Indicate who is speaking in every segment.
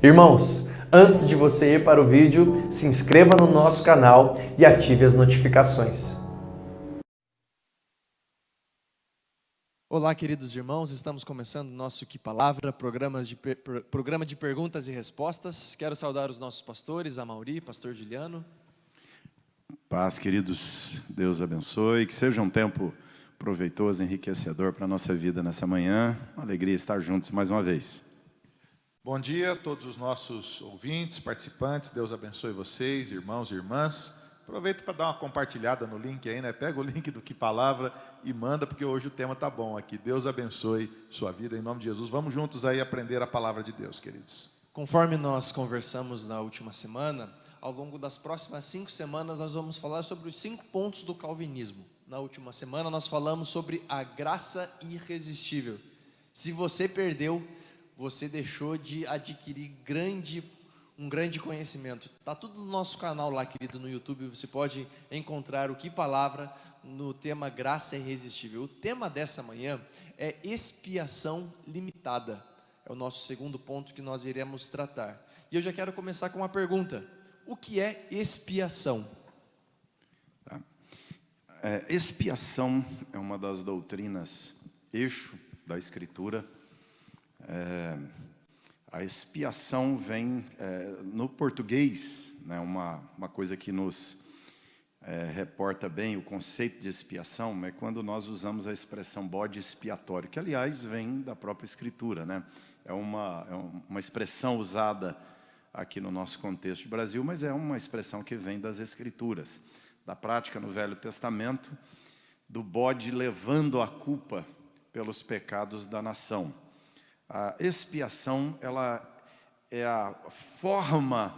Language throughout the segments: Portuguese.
Speaker 1: Irmãos, antes de você ir para o vídeo, se inscreva no nosso canal e ative as notificações.
Speaker 2: Olá, queridos irmãos, estamos começando o nosso Que Palavra, programa de perguntas e respostas. Quero saudar os nossos pastores, a Mauri, pastor Juliano.
Speaker 3: Paz, queridos, Deus abençoe, que seja um tempo proveitoso, enriquecedor para a nossa vida nessa manhã. Uma alegria estar juntos mais uma vez.
Speaker 4: Bom dia a todos os nossos ouvintes, participantes, Deus abençoe vocês, irmãos e irmãs. Aproveita para dar uma compartilhada no link aí, né? Pega o link do Que Palavra e manda, porque hoje o tema tá bom aqui. Deus abençoe sua vida, em nome de Jesus. Vamos juntos aí aprender a palavra de Deus, queridos.
Speaker 2: Conforme nós conversamos na última semana, ao longo das próximas 5 semanas nós vamos falar sobre os 5 pontos do calvinismo. Na última semana nós falamos sobre a graça irresistível. Se você perdeu, você deixou de adquirir um grande conhecimento. Está tudo no nosso canal lá, querido, no YouTube. Você pode encontrar o Que Palavra no tema Graça Irresistível. O tema dessa manhã é expiação limitada. É o nosso segundo ponto que nós iremos tratar. E eu já quero começar com uma pergunta. O que é expiação?
Speaker 3: Expiação é uma das doutrinas eixo da Escritura. A expiação vem, no português, né, uma coisa que nos reporta bem o conceito de expiação, é quando nós usamos a expressão bode expiatório, que aliás vem da própria Escritura, né? É uma expressão usada aqui no nosso contexto de Brasil, mas é uma expressão que vem das Escrituras, da prática no Velho Testamento, do bode levando a culpa pelos pecados da nação. A expiação, ela é a forma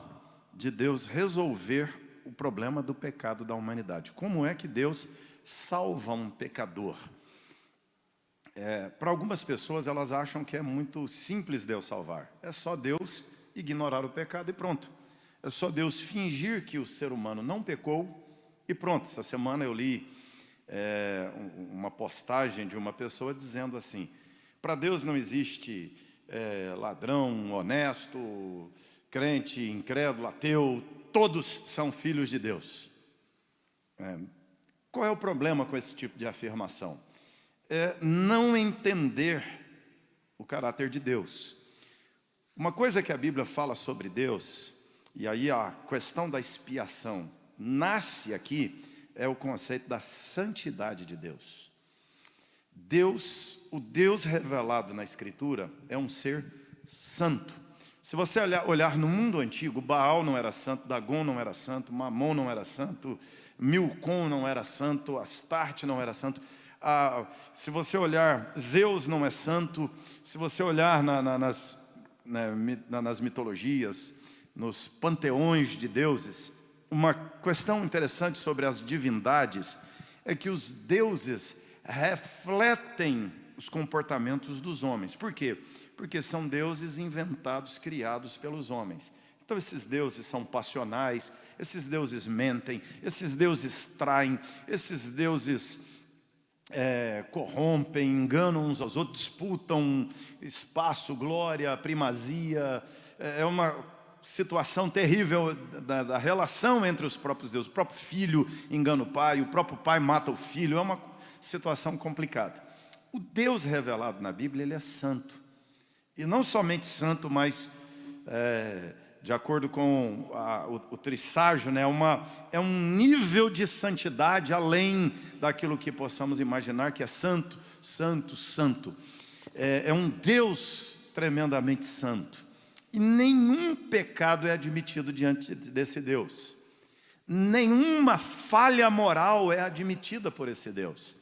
Speaker 3: de Deus resolver o problema do pecado da humanidade. Como é que Deus salva um pecador? Para algumas pessoas, elas acham que é muito simples Deus salvar. É só Deus ignorar o pecado e pronto. É só Deus fingir que o ser humano não pecou e pronto. Essa semana eu li uma postagem de uma pessoa dizendo assim: para Deus não existe ladrão, honesto, crente, incrédulo, ateu, todos são filhos de Deus. Qual é o problema com esse tipo de afirmação? É não entender o caráter de Deus. Uma coisa que a Bíblia fala sobre Deus, e aí a questão da expiação nasce aqui, é o conceito da santidade de Deus. Deus, o Deus revelado na Escritura, é um ser santo. Se você olhar no mundo antigo, Baal não era santo, Dagon não era santo, Mamon não era santo, Milcom não era santo, Astarte não era santo. Se você olhar, Zeus não é santo. Se você olhar nas mitologias, nos panteões de deuses, uma questão interessante sobre as divindades é que os deuses refletem os comportamentos dos homens. Por quê? Porque são deuses inventados, criados pelos homens. Então esses deuses são passionais, esses deuses mentem, esses deuses traem, esses deuses corrompem, enganam uns aos outros, disputam espaço, glória, primazia. É uma situação terrível da relação entre os próprios deuses. O próprio filho engana o pai, o próprio pai mata o filho. É uma situação complicada. O Deus revelado na Bíblia, ele é santo. E não somente santo, mas de acordo com o Trisságio, né, é um nível de santidade além daquilo que possamos imaginar, que é santo, santo, santo. É um Deus tremendamente santo. E nenhum pecado é admitido diante desse Deus. Nenhuma falha moral é admitida por esse Deus.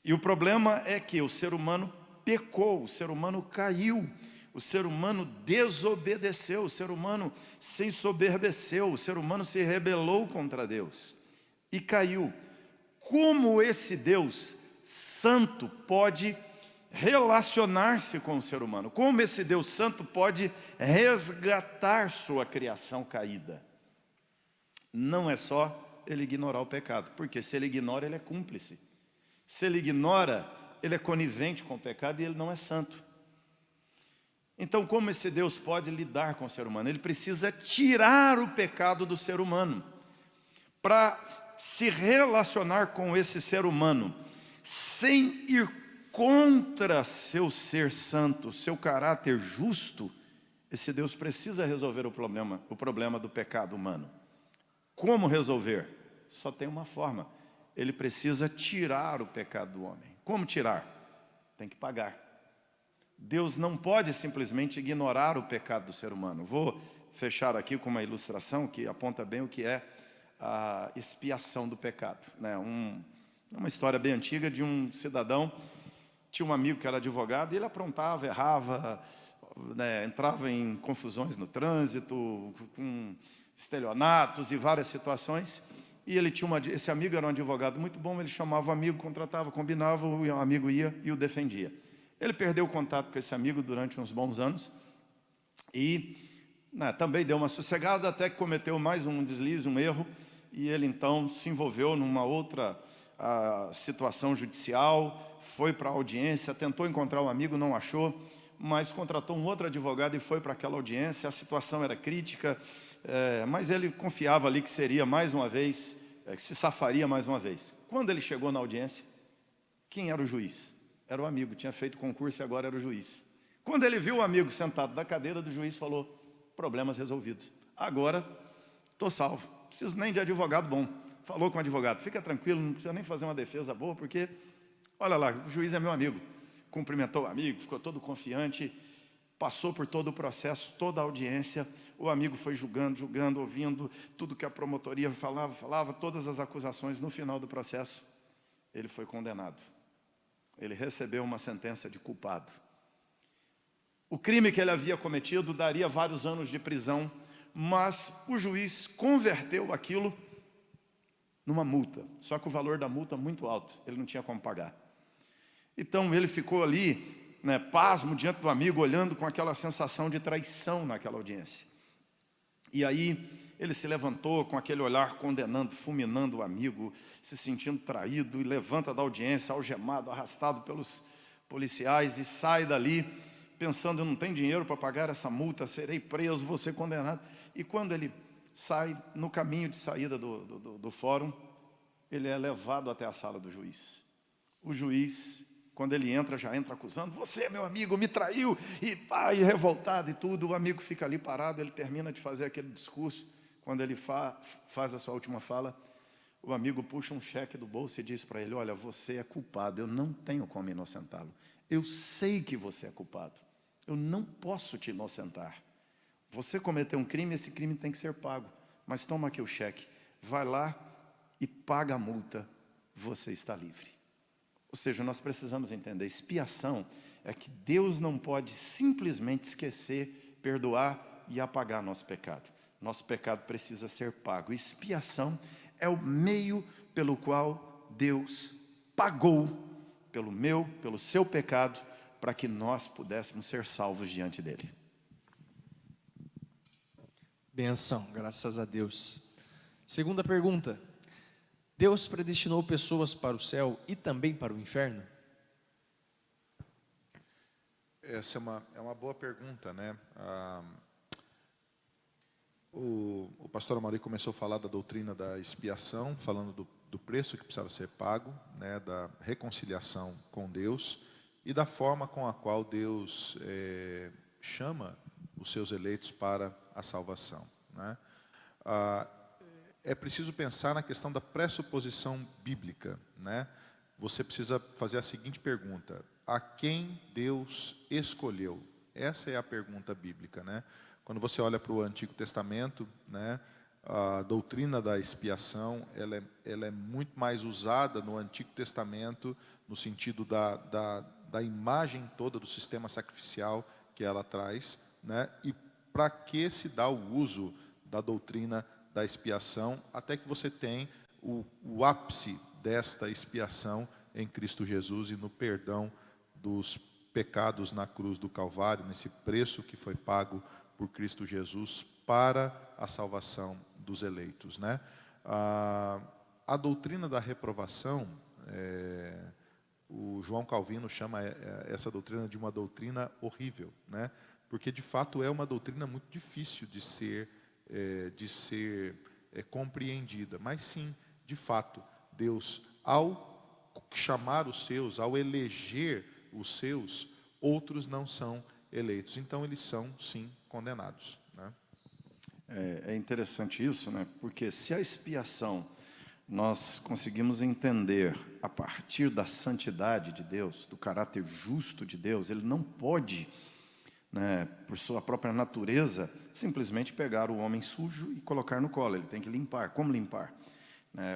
Speaker 3: E o problema é que o ser humano pecou, o ser humano caiu, o ser humano desobedeceu, o ser humano se ensoberbeceu, o ser humano se rebelou contra Deus e caiu. Como esse Deus santo pode relacionar-se com o ser humano? Como esse Deus santo pode resgatar sua criação caída? Não é só ele ignorar o pecado, porque se ele ignora, ele é cúmplice. Se ele ignora, ele é conivente com o pecado e ele não é santo. Então, como esse Deus pode lidar com o ser humano? Ele precisa tirar o pecado do ser humano para se relacionar com esse ser humano, sem ir contra seu ser santo, seu caráter justo. Esse Deus precisa resolver o problema do pecado humano. Como resolver? Só tem uma forma. Ele precisa tirar o pecado do homem. Como tirar? Tem que pagar. Deus não pode simplesmente ignorar o pecado do ser humano. Vou fechar aqui com uma ilustração que aponta bem o que é a expiação do pecado, né? Uma história bem antiga de um cidadão. Tinha um amigo que era advogado e ele aprontava, errava, né, entrava em confusões no trânsito, com estelionatos e várias situações. E ele tinha esse amigo era um advogado muito bom, ele chamava o amigo, contratava, combinava, o amigo ia e o defendia. Ele perdeu o contato com esse amigo durante uns bons anos e também deu uma sossegada até que cometeu mais um deslize, um erro, e ele então se envolveu numa outra situação judicial, foi para a audiência, tentou encontrar um amigo, não achou, mas contratou um outro advogado e foi para aquela audiência. A situação era crítica, mas ele confiava ali que seria mais uma vez, que se safaria mais uma vez. Quando ele chegou na audiência, quem era o juiz? Era o amigo, tinha feito concurso e agora era o juiz. Quando ele viu o amigo sentado na cadeira do juiz, falou: problemas resolvidos. Agora estou salvo, não preciso nem de advogado bom. Falou com o advogado: fica tranquilo, não precisa nem fazer uma defesa boa, porque, olha lá, o juiz é meu amigo. Cumprimentou o amigo, ficou todo confiante, passou por todo o processo, toda a audiência. O amigo foi julgando, ouvindo tudo que a promotoria falava, todas as acusações. No final do processo, ele foi condenado. Ele recebeu uma sentença de culpado. O crime que ele havia cometido daria vários anos de prisão, mas o juiz converteu aquilo numa multa. Só que o valor da multa é muito alto, ele não tinha como pagar. Então ele ficou ali, pasmo diante do amigo, olhando com aquela sensação de traição naquela audiência. E aí ele se levantou com aquele olhar condenando, fulminando o amigo, se sentindo traído, e levanta da audiência, algemado, arrastado pelos policiais, e sai dali pensando: eu não tenho dinheiro para pagar essa multa, serei preso, vou ser condenado. E quando ele sai, no caminho de saída do fórum, ele é levado até a sala do juiz. O juiz, quando ele entra, já entra acusando: você, meu amigo, me traiu, e revoltado e tudo. O amigo fica ali parado, ele termina de fazer aquele discurso. Quando ele faz a sua última fala, o amigo puxa um cheque do bolso e diz para ele: olha, você é culpado, eu não tenho como inocentá-lo. Eu sei que você é culpado, eu não posso te inocentar. Você cometeu um crime, esse crime tem que ser pago, mas toma aqui o cheque, vai lá e paga a multa, você está livre. Ou seja, nós precisamos entender, expiação é que Deus não pode simplesmente esquecer, perdoar e apagar nosso pecado. Nosso pecado precisa ser pago. Expiação é o meio pelo qual Deus pagou pelo seu pecado, para que nós pudéssemos ser salvos diante dele.
Speaker 2: Benção, graças a Deus. Segunda pergunta: Deus predestinou pessoas para o céu e também para o inferno?
Speaker 4: Essa é uma boa pergunta, né? O pastor Amaury começou a falar da doutrina da expiação, falando do preço que precisava ser pago, né, da reconciliação com Deus e da forma com a qual Deus chama os seus eleitos para a salvação, né? É preciso pensar na questão da pressuposição bíblica, né? Você precisa fazer a seguinte pergunta: a quem Deus escolheu? Essa é a pergunta bíblica, né? Quando você olha para o Antigo Testamento, né, a doutrina da expiação, ela é muito mais usada no Antigo Testamento, no sentido da imagem toda do sistema sacrificial que ela traz, né? E para que se dá o uso da doutrina da expiação, até que você tem o ápice desta expiação em Cristo Jesus e no perdão dos pecados na cruz do Calvário, nesse preço que foi pago por Cristo Jesus para a salvação dos eleitos, né? A doutrina da reprovação, o João Calvino chama essa doutrina de uma doutrina horrível, né? Porque de fato é uma doutrina muito difícil de ser compreendida. Mas sim, de fato, Deus, ao chamar os seus, ao eleger os seus, outros não são eleitos. Então eles são, sim, condenados, né?
Speaker 3: É interessante isso, né? Porque se a expiação nós conseguimos entender a partir da santidade de Deus, do caráter justo de Deus, Ele não pode, né, por sua própria natureza, simplesmente pegar o homem sujo e colocar no colo. Ele tem que limpar. Como limpar?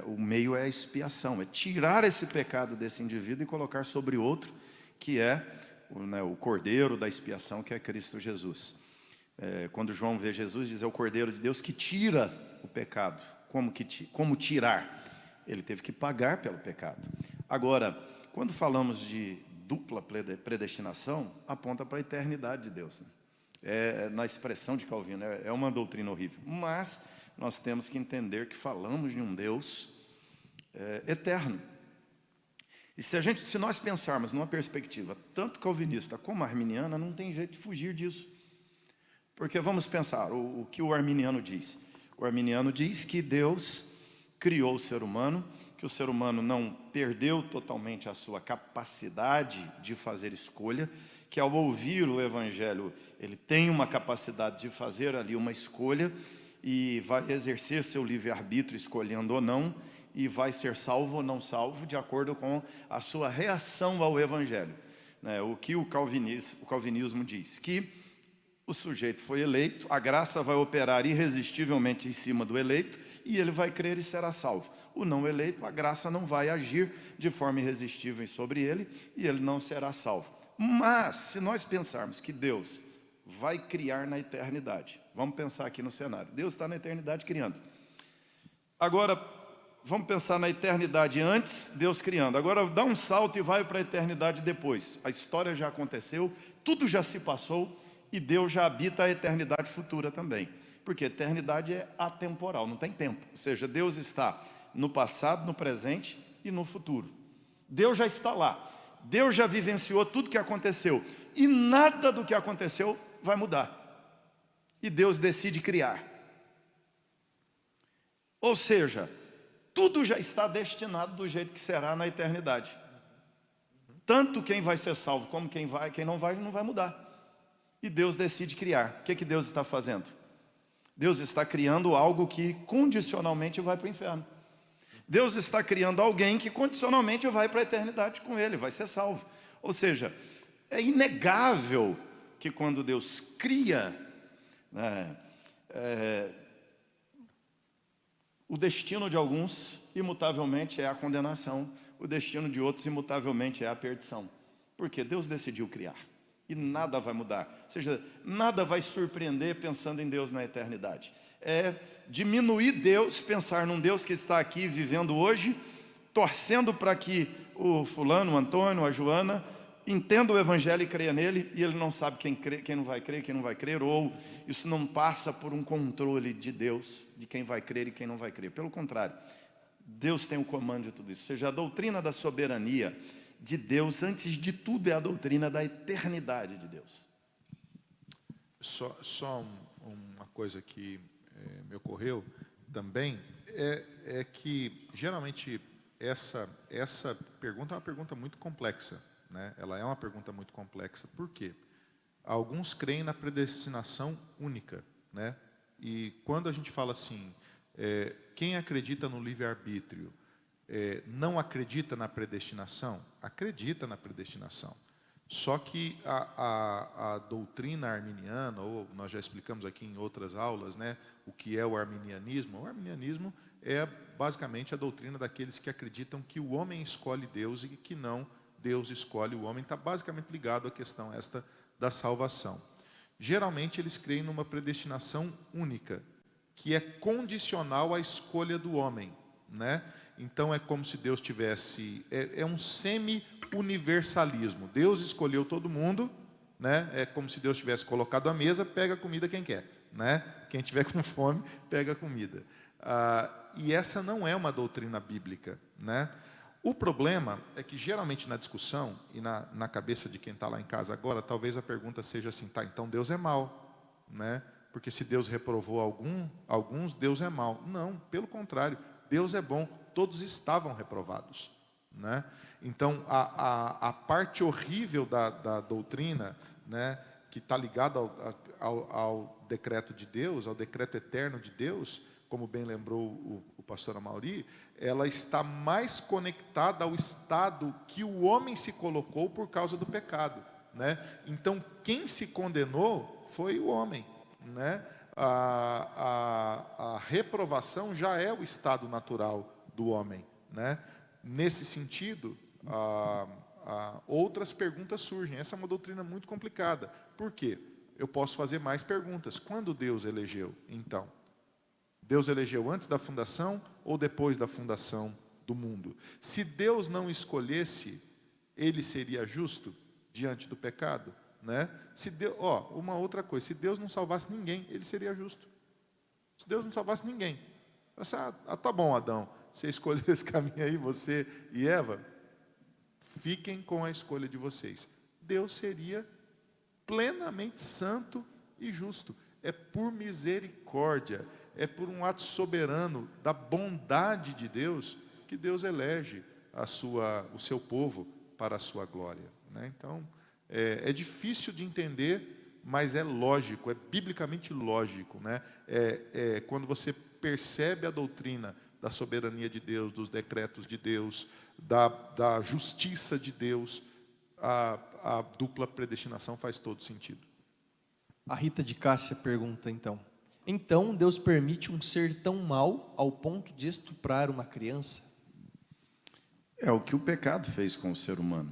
Speaker 3: O meio é a expiação, é tirar esse pecado desse indivíduo e colocar sobre outro, que é o cordeiro da expiação, que é Cristo Jesus. Quando João vê Jesus, diz: é o cordeiro de Deus que tira o pecado. Como tirar? Ele teve que pagar pelo pecado. Agora, quando falamos de dupla predestinação, aponta para a eternidade de Deus, né? Na expressão de Calvino, é uma doutrina horrível. Mas nós temos que entender que falamos de um Deus eterno. E se nós pensarmos numa perspectiva tanto calvinista como arminiana, não tem jeito de fugir disso. Porque vamos pensar o que o arminiano diz. O arminiano diz que Deus criou o ser humano, que o ser humano não perdeu totalmente a sua capacidade de fazer escolha, que ao ouvir o Evangelho, ele tem uma capacidade de fazer ali uma escolha e vai exercer seu livre-arbítrio escolhendo ou não, e vai ser salvo ou não salvo de acordo com a sua reação ao Evangelho. O que o calvinismo diz? Que o sujeito foi eleito, a graça vai operar irresistivelmente em cima do eleito, e ele vai crer e será salvo. O não eleito, a graça não vai agir de forma irresistível sobre ele, e ele não será salvo. Mas, se nós pensarmos que Deus vai criar na eternidade, vamos pensar aqui no cenário, Deus está na eternidade criando. Agora, vamos pensar na eternidade antes, Deus criando. Agora, dá um salto e vai para a eternidade depois. A história já aconteceu, tudo já se passou, e Deus já habita a eternidade futura também. Porque a eternidade é atemporal, não tem tempo. Ou seja, Deus está no passado, no presente e no futuro. Deus já está lá. Deus já vivenciou tudo que aconteceu. E nada do que aconteceu vai mudar. E Deus decide criar. Ou seja, tudo já está destinado do jeito que será na eternidade. Tanto quem vai ser salvo como quem não vai mudar. E Deus decide criar. O que Deus está fazendo? Deus está criando algo que condicionalmente vai para o inferno. Deus está criando alguém que condicionalmente vai para a eternidade com Ele, vai ser salvo. Ou seja, é inegável que quando Deus cria, o destino de alguns, imutavelmente, é a condenação. O destino de outros, imutavelmente, é a perdição. Porque Deus decidiu criar. E nada vai mudar. Ou seja, nada vai surpreender pensando em Deus na eternidade. É diminuir Deus, pensar num Deus que está aqui vivendo hoje, torcendo para que o fulano, o Antônio, a Joana, entenda o Evangelho e creia nele, e ele não sabe quem não vai crer, ou isso não passa por um controle de Deus, de quem vai crer e quem não vai crer. Pelo contrário, Deus tem o comando de tudo isso. Ou seja, a doutrina da soberania de Deus, antes de tudo, é a doutrina da eternidade de Deus.
Speaker 4: Só uma coisa que me ocorreu também, é que geralmente essa pergunta é uma pergunta muito complexa, né? Ela é uma pergunta muito complexa. Por quê? Alguns creem na predestinação única, né? E quando a gente fala assim, quem acredita no livre-arbítrio, não acredita na predestinação? Acredita na predestinação. Só que a doutrina arminiana, ou nós já explicamos aqui em outras aulas, né, o que é o arminianismo. O arminianismo é basicamente a doutrina daqueles que acreditam que o homem escolhe Deus e que não Deus escolhe o homem. Está basicamente ligado à questão esta da salvação. Geralmente eles creem numa predestinação única, que é condicional à escolha do homem, né? Então é como se Deus tivesse, é um semi-universalismo. Deus escolheu todo mundo, né? É como se Deus tivesse colocado a mesa, pega a comida quem quer, né? Quem tiver com fome, pega a comida. E essa não é uma doutrina bíblica, né? O problema é que geralmente na discussão e na cabeça de quem está lá em casa agora, talvez a pergunta seja assim, tá, então Deus é mau, né? Porque se Deus reprovou alguns, Deus é mau. Não, pelo contrário, Deus é bom, todos estavam reprovados, né? Então, a parte horrível da doutrina, né, que está ligada ao decreto de Deus, ao decreto eterno de Deus, como bem lembrou o pastor Amauri, ela está mais conectada ao estado que o homem se colocou por causa do pecado, né? Então, quem se condenou foi o homem, né? A reprovação já é o estado natural do homem, né? Nesse sentido, outras perguntas surgem. Essa é uma doutrina muito complicada. Por quê? Eu posso fazer mais perguntas. Quando Deus elegeu, então? Deus elegeu antes da fundação ou depois da fundação do mundo? Se Deus não escolhesse, ele seria justo diante do pecado, né? Se Deus, uma outra coisa, se Deus não salvasse ninguém, ele seria justo. Se Deus não salvasse ninguém, tá bom, Adão, você escolheu esse caminho aí, você e Eva, fiquem com a escolha de vocês. Deus seria plenamente santo e justo. É por misericórdia, é por um ato soberano da bondade de Deus que Deus elege o seu povo para a sua glória, né? Então, é difícil de entender, mas é lógico, é biblicamente lógico, né? Quando você percebe a doutrina da soberania de Deus, dos decretos de Deus, da justiça de Deus, a dupla predestinação faz todo sentido.
Speaker 2: A Rita de Cássia pergunta então Deus permite um ser tão mau ao ponto de estuprar uma criança?
Speaker 3: É o que o pecado fez com o ser humano.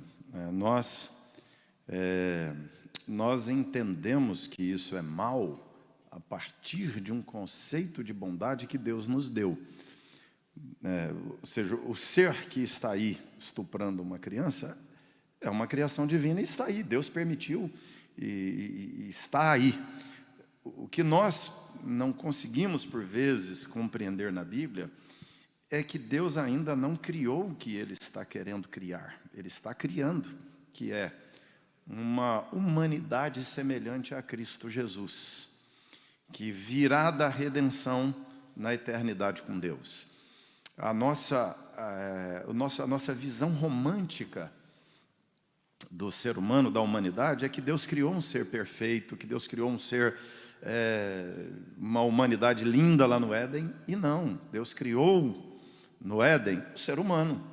Speaker 3: Nós entendemos que isso é mal a partir de um conceito de bondade que Deus nos deu. Ou seja, o ser que está aí estuprando uma criança é uma criação divina e está aí. Deus permitiu e está aí. O que nós não conseguimos, por vezes, compreender na Bíblia é que Deus ainda não criou o que Ele está querendo criar. Ele está criando, que é uma humanidade semelhante a Cristo Jesus, que virá da redenção na eternidade com Deus. A nossa visão romântica do ser humano, da humanidade, é que Deus criou um ser perfeito, que Deus criou um ser, uma humanidade linda lá no Éden, e não, Deus criou no Éden o ser humano,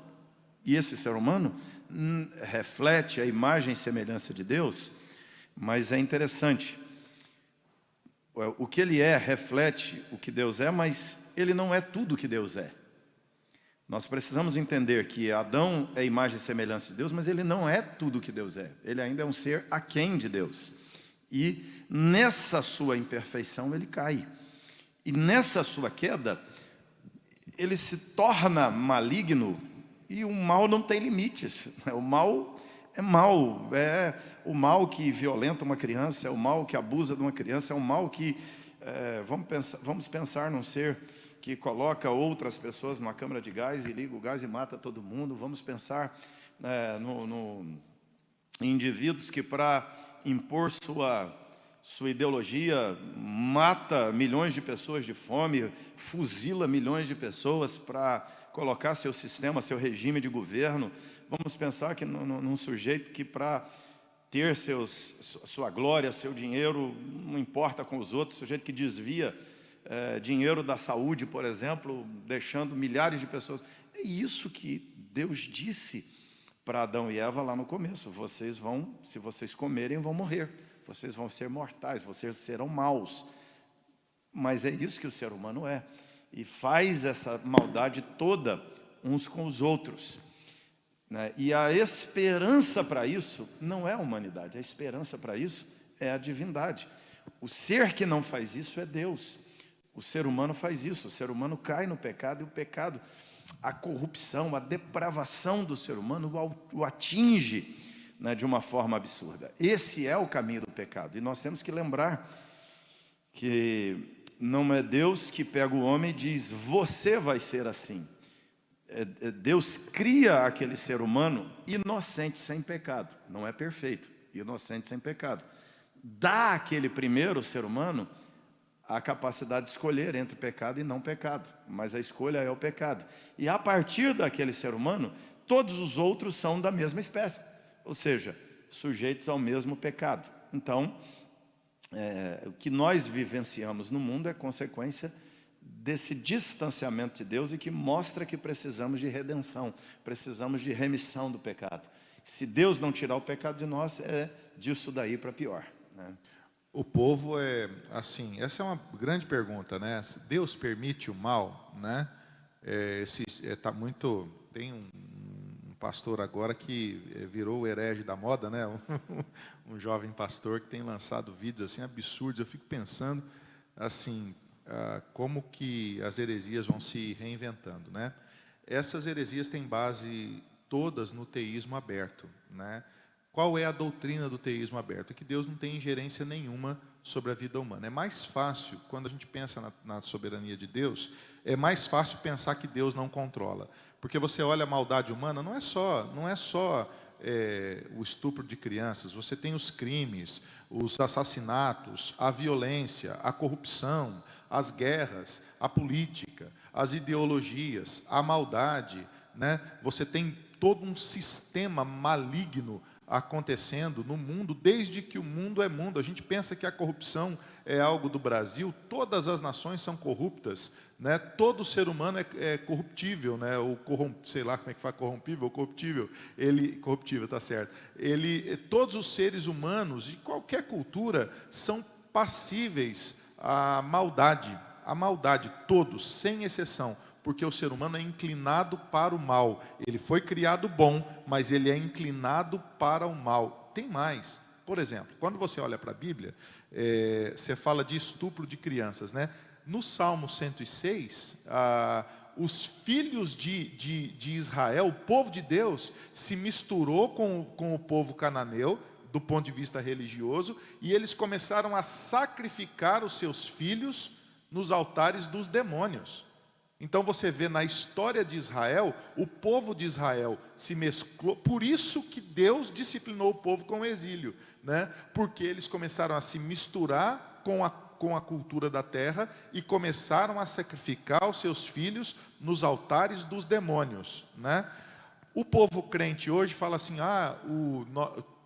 Speaker 3: e esse ser humano reflete a imagem e semelhança de Deus, mas é interessante, o que ele reflete o que Deus é, mas ele não é tudo o que Deus é. Nós precisamos entender que Adão é imagem e semelhança de Deus, mas ele não é tudo o que Deus é. Ele ainda é um ser aquém de Deus. E nessa sua imperfeição ele cai. E nessa sua queda, ele se torna maligno e o mal não tem limites. O mal é mal. É o mal que violenta uma criança, é o mal que abusa de uma criança, é o mal que... vamos pensar num ser que coloca outras pessoas numa câmara de gás e liga o gás e mata todo mundo. Vamos pensar em indivíduos que, para impor sua ideologia, mata milhões de pessoas de fome, fuzila milhões de pessoas para colocar seu sistema, seu regime de governo. Vamos pensar que num sujeito que, para ter sua glória, seu dinheiro, não importa com os outros, sujeito que desvia dinheiro da saúde, por exemplo, deixando milhares de pessoas. É isso que Deus disse para Adão e Eva lá no começo: se vocês comerem, vão morrer, vocês vão ser mortais, vocês serão maus. Mas é isso que o ser humano é, e faz essa maldade toda uns com os outros, né? E a esperança para isso não é a humanidade, a esperança para isso é a divindade. O ser que não faz isso é Deus. O ser humano faz isso, o ser humano cai no pecado, e o pecado, a corrupção, a depravação do ser humano o atinge, né, de uma forma absurda. Esse é o caminho do pecado, e nós temos que lembrar que não é Deus que pega o homem e diz: você vai ser assim. Deus cria aquele ser humano inocente, sem pecado. Não é perfeito, inocente, sem pecado. Dá àquele primeiro ser humano a capacidade de escolher entre pecado e não pecado, mas a escolha é o pecado. E a partir daquele ser humano, todos os outros são da mesma espécie, ou seja, sujeitos ao mesmo pecado. Então, o que nós vivenciamos no mundo é consequência desse distanciamento de Deus e que mostra que precisamos de redenção, precisamos de remissão do pecado. Se Deus não tirar o pecado de nós, é disso daí para pior, né?
Speaker 4: O povo assim, essa é uma grande pergunta, né? Deus permite o mal, né? Tem um pastor agora que virou o herege da moda, né? Um jovem pastor que tem lançado vídeos assim absurdos. Eu fico pensando assim, como que as heresias vão se reinventando, né? Essas heresias têm base todas no teísmo aberto, né? Qual é a doutrina do teísmo aberto? É que Deus não tem ingerência nenhuma sobre a vida humana. É mais fácil, quando a gente pensa na soberania de Deus, é mais fácil pensar que Deus não controla. Porque você olha a maldade humana, não é só o estupro de crianças, você tem os crimes, os assassinatos, a violência, a corrupção, as guerras, a política, as ideologias, a maldade, né? Você tem todo um sistema maligno acontecendo no mundo, desde que o mundo é mundo. A gente pensa que a corrupção é algo do Brasil, todas as nações são corruptas, né? Todo ser humano é corruptível, né? Sei lá como é que fala, corrompível ou corruptível, corruptível, tá certo. Todos os seres humanos de qualquer cultura são passíveis à maldade, todos, sem exceção. Porque o ser humano é inclinado para o mal. Ele foi criado bom, mas ele é inclinado para o mal. Tem mais. Por exemplo, quando você olha para a Bíblia, você fala de estupro de crianças, né? No Salmo 106, os filhos de Israel, o povo de Deus, se misturou com o povo cananeu, do ponto de vista religioso, e eles começaram a sacrificar os seus filhos nos altares dos demônios. Então você vê na história de Israel, o povo de Israel se mesclou, por isso que Deus disciplinou o povo com o exílio, né? Porque eles começaram a se misturar com a cultura da terra e começaram a sacrificar os seus filhos nos altares dos demônios, né? O povo crente hoje fala assim,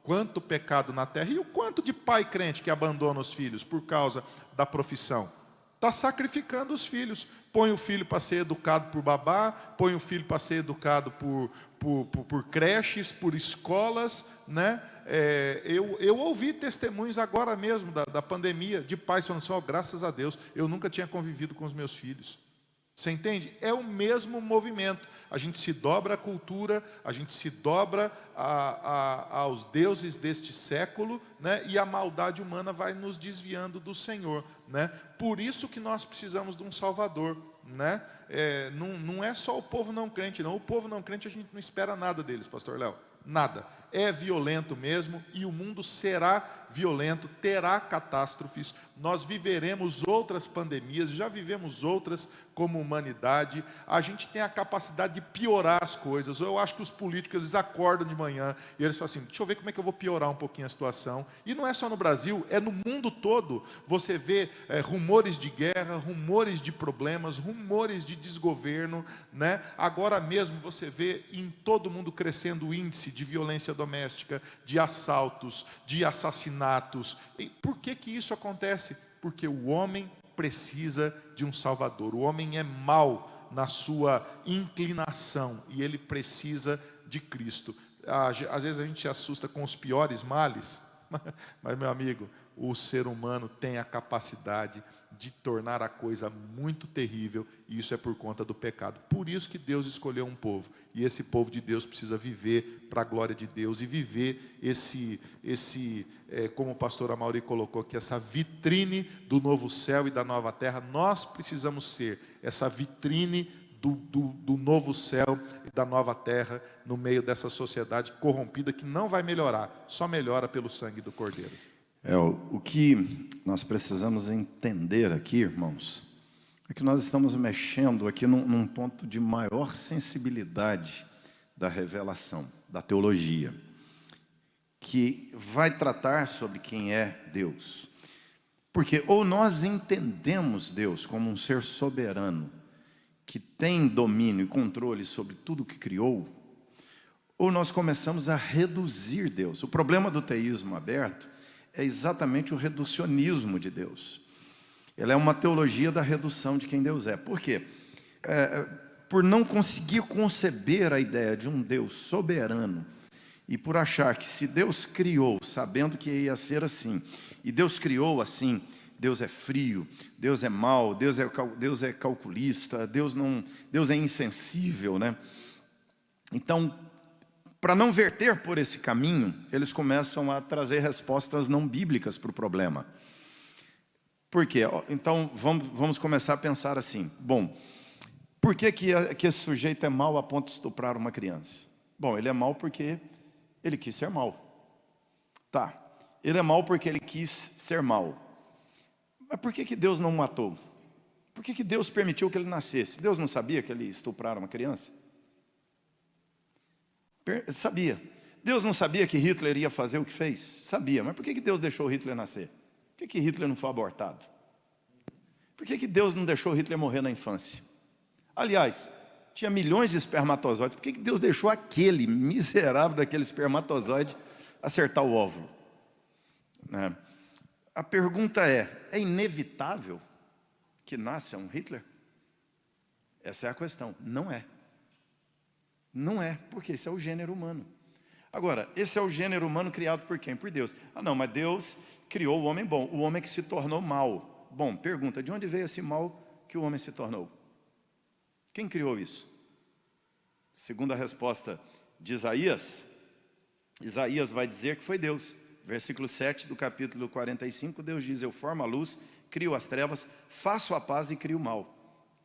Speaker 4: quanto pecado na terra, e o quanto de pai crente que abandona os filhos por causa da profissão? Está sacrificando os filhos. Põe o filho para ser educado por babá, põe o filho para ser educado por creches, por escolas, né? Eu ouvi testemunhos agora mesmo da pandemia, de pais falando assim, graças a Deus, eu nunca tinha convivido com os meus filhos. Você entende? É o mesmo movimento. A gente se dobra à cultura, a gente se dobra aos deuses deste século, né? E a maldade humana vai nos desviando do Senhor, né? Por isso que nós precisamos de um Salvador, né? Não é só o povo não crente, não. O povo não crente, a gente não espera nada deles, pastor Léo. Nada. É violento mesmo, e o mundo será violento, terá catástrofes. Nós viveremos outras pandemias, já vivemos outras como humanidade. A gente tem a capacidade de piorar as coisas. Eu acho que os políticos, eles acordam de manhã e eles falam assim, deixa eu ver como é que eu vou piorar um pouquinho a situação. E não é só no Brasil, é no mundo todo. Você vê rumores de guerra, rumores de problemas, rumores de desgoverno, né? Agora mesmo você vê em todo mundo crescendo o índice de violência doméstica, de assaltos, de assassinatos. E por que isso acontece? Porque o homem precisa de um Salvador. O homem é mau na sua inclinação e ele precisa de Cristo. Às vezes a gente se assusta com os piores males, mas, meu amigo, o ser humano tem a capacidade de tornar a coisa muito terrível, e isso é por conta do pecado. Por isso que Deus escolheu um povo, e esse povo de Deus precisa viver para a glória de Deus, e viver como o pastor Amaury colocou aqui, essa vitrine do novo céu e da nova terra. Nós precisamos ser essa vitrine do novo céu e da nova terra, no meio dessa sociedade corrompida, que não vai melhorar, só melhora pelo sangue do Cordeiro.
Speaker 3: O que nós precisamos entender aqui, irmãos, É que nós estamos mexendo aqui num ponto de maior sensibilidade da revelação, da teologia, que vai tratar sobre quem é Deus. Porque ou nós entendemos Deus como um ser soberano, que tem domínio e controle sobre tudo que criou, ou nós começamos a reduzir Deus. O problema do teísmo aberto é exatamente o reducionismo de Deus. Ela é uma teologia da redução de quem Deus é. Por quê? Por não conseguir conceber a ideia de um Deus soberano, e por achar que se Deus criou, sabendo que ia ser assim, e Deus criou assim, Deus é frio, Deus é mau, Deus é calculista, Deus é insensível, né? Então, para não verter por esse caminho, eles começam a trazer respostas não bíblicas para o problema. Por quê? Então, vamos começar a pensar assim, bom, por que esse sujeito é mau a ponto de estuprar uma criança? Bom, ele é mau porque ele quis ser mau. Tá, ele é mau porque ele quis ser mau. Mas por que Deus não o matou? Por que Deus permitiu que ele nascesse? Deus não sabia que ele estuprara uma criança? Sabia. Deus não sabia que Hitler ia fazer o que fez? Sabia. Mas por que Deus deixou Hitler nascer? Por que Hitler não foi abortado? Por que Deus não deixou Hitler morrer na infância? Aliás, tinha milhões de espermatozoides. Por que Deus deixou aquele miserável daquele espermatozoide acertar o óvulo? A pergunta é inevitável que nasça um Hitler? Essa é a questão. Não é. Não é, porque esse é o gênero humano. Agora, esse é o gênero humano criado por quem? Por Deus. Ah não, mas Deus criou o homem bom, o homem que se tornou mal. Bom, pergunta, de onde veio esse mal que o homem se tornou? Quem criou isso? Segundo a resposta de Isaías, Isaías vai dizer que foi Deus. Versículo 7 do capítulo 45, Deus diz, eu formo a luz, crio as trevas, faço a paz e crio o mal.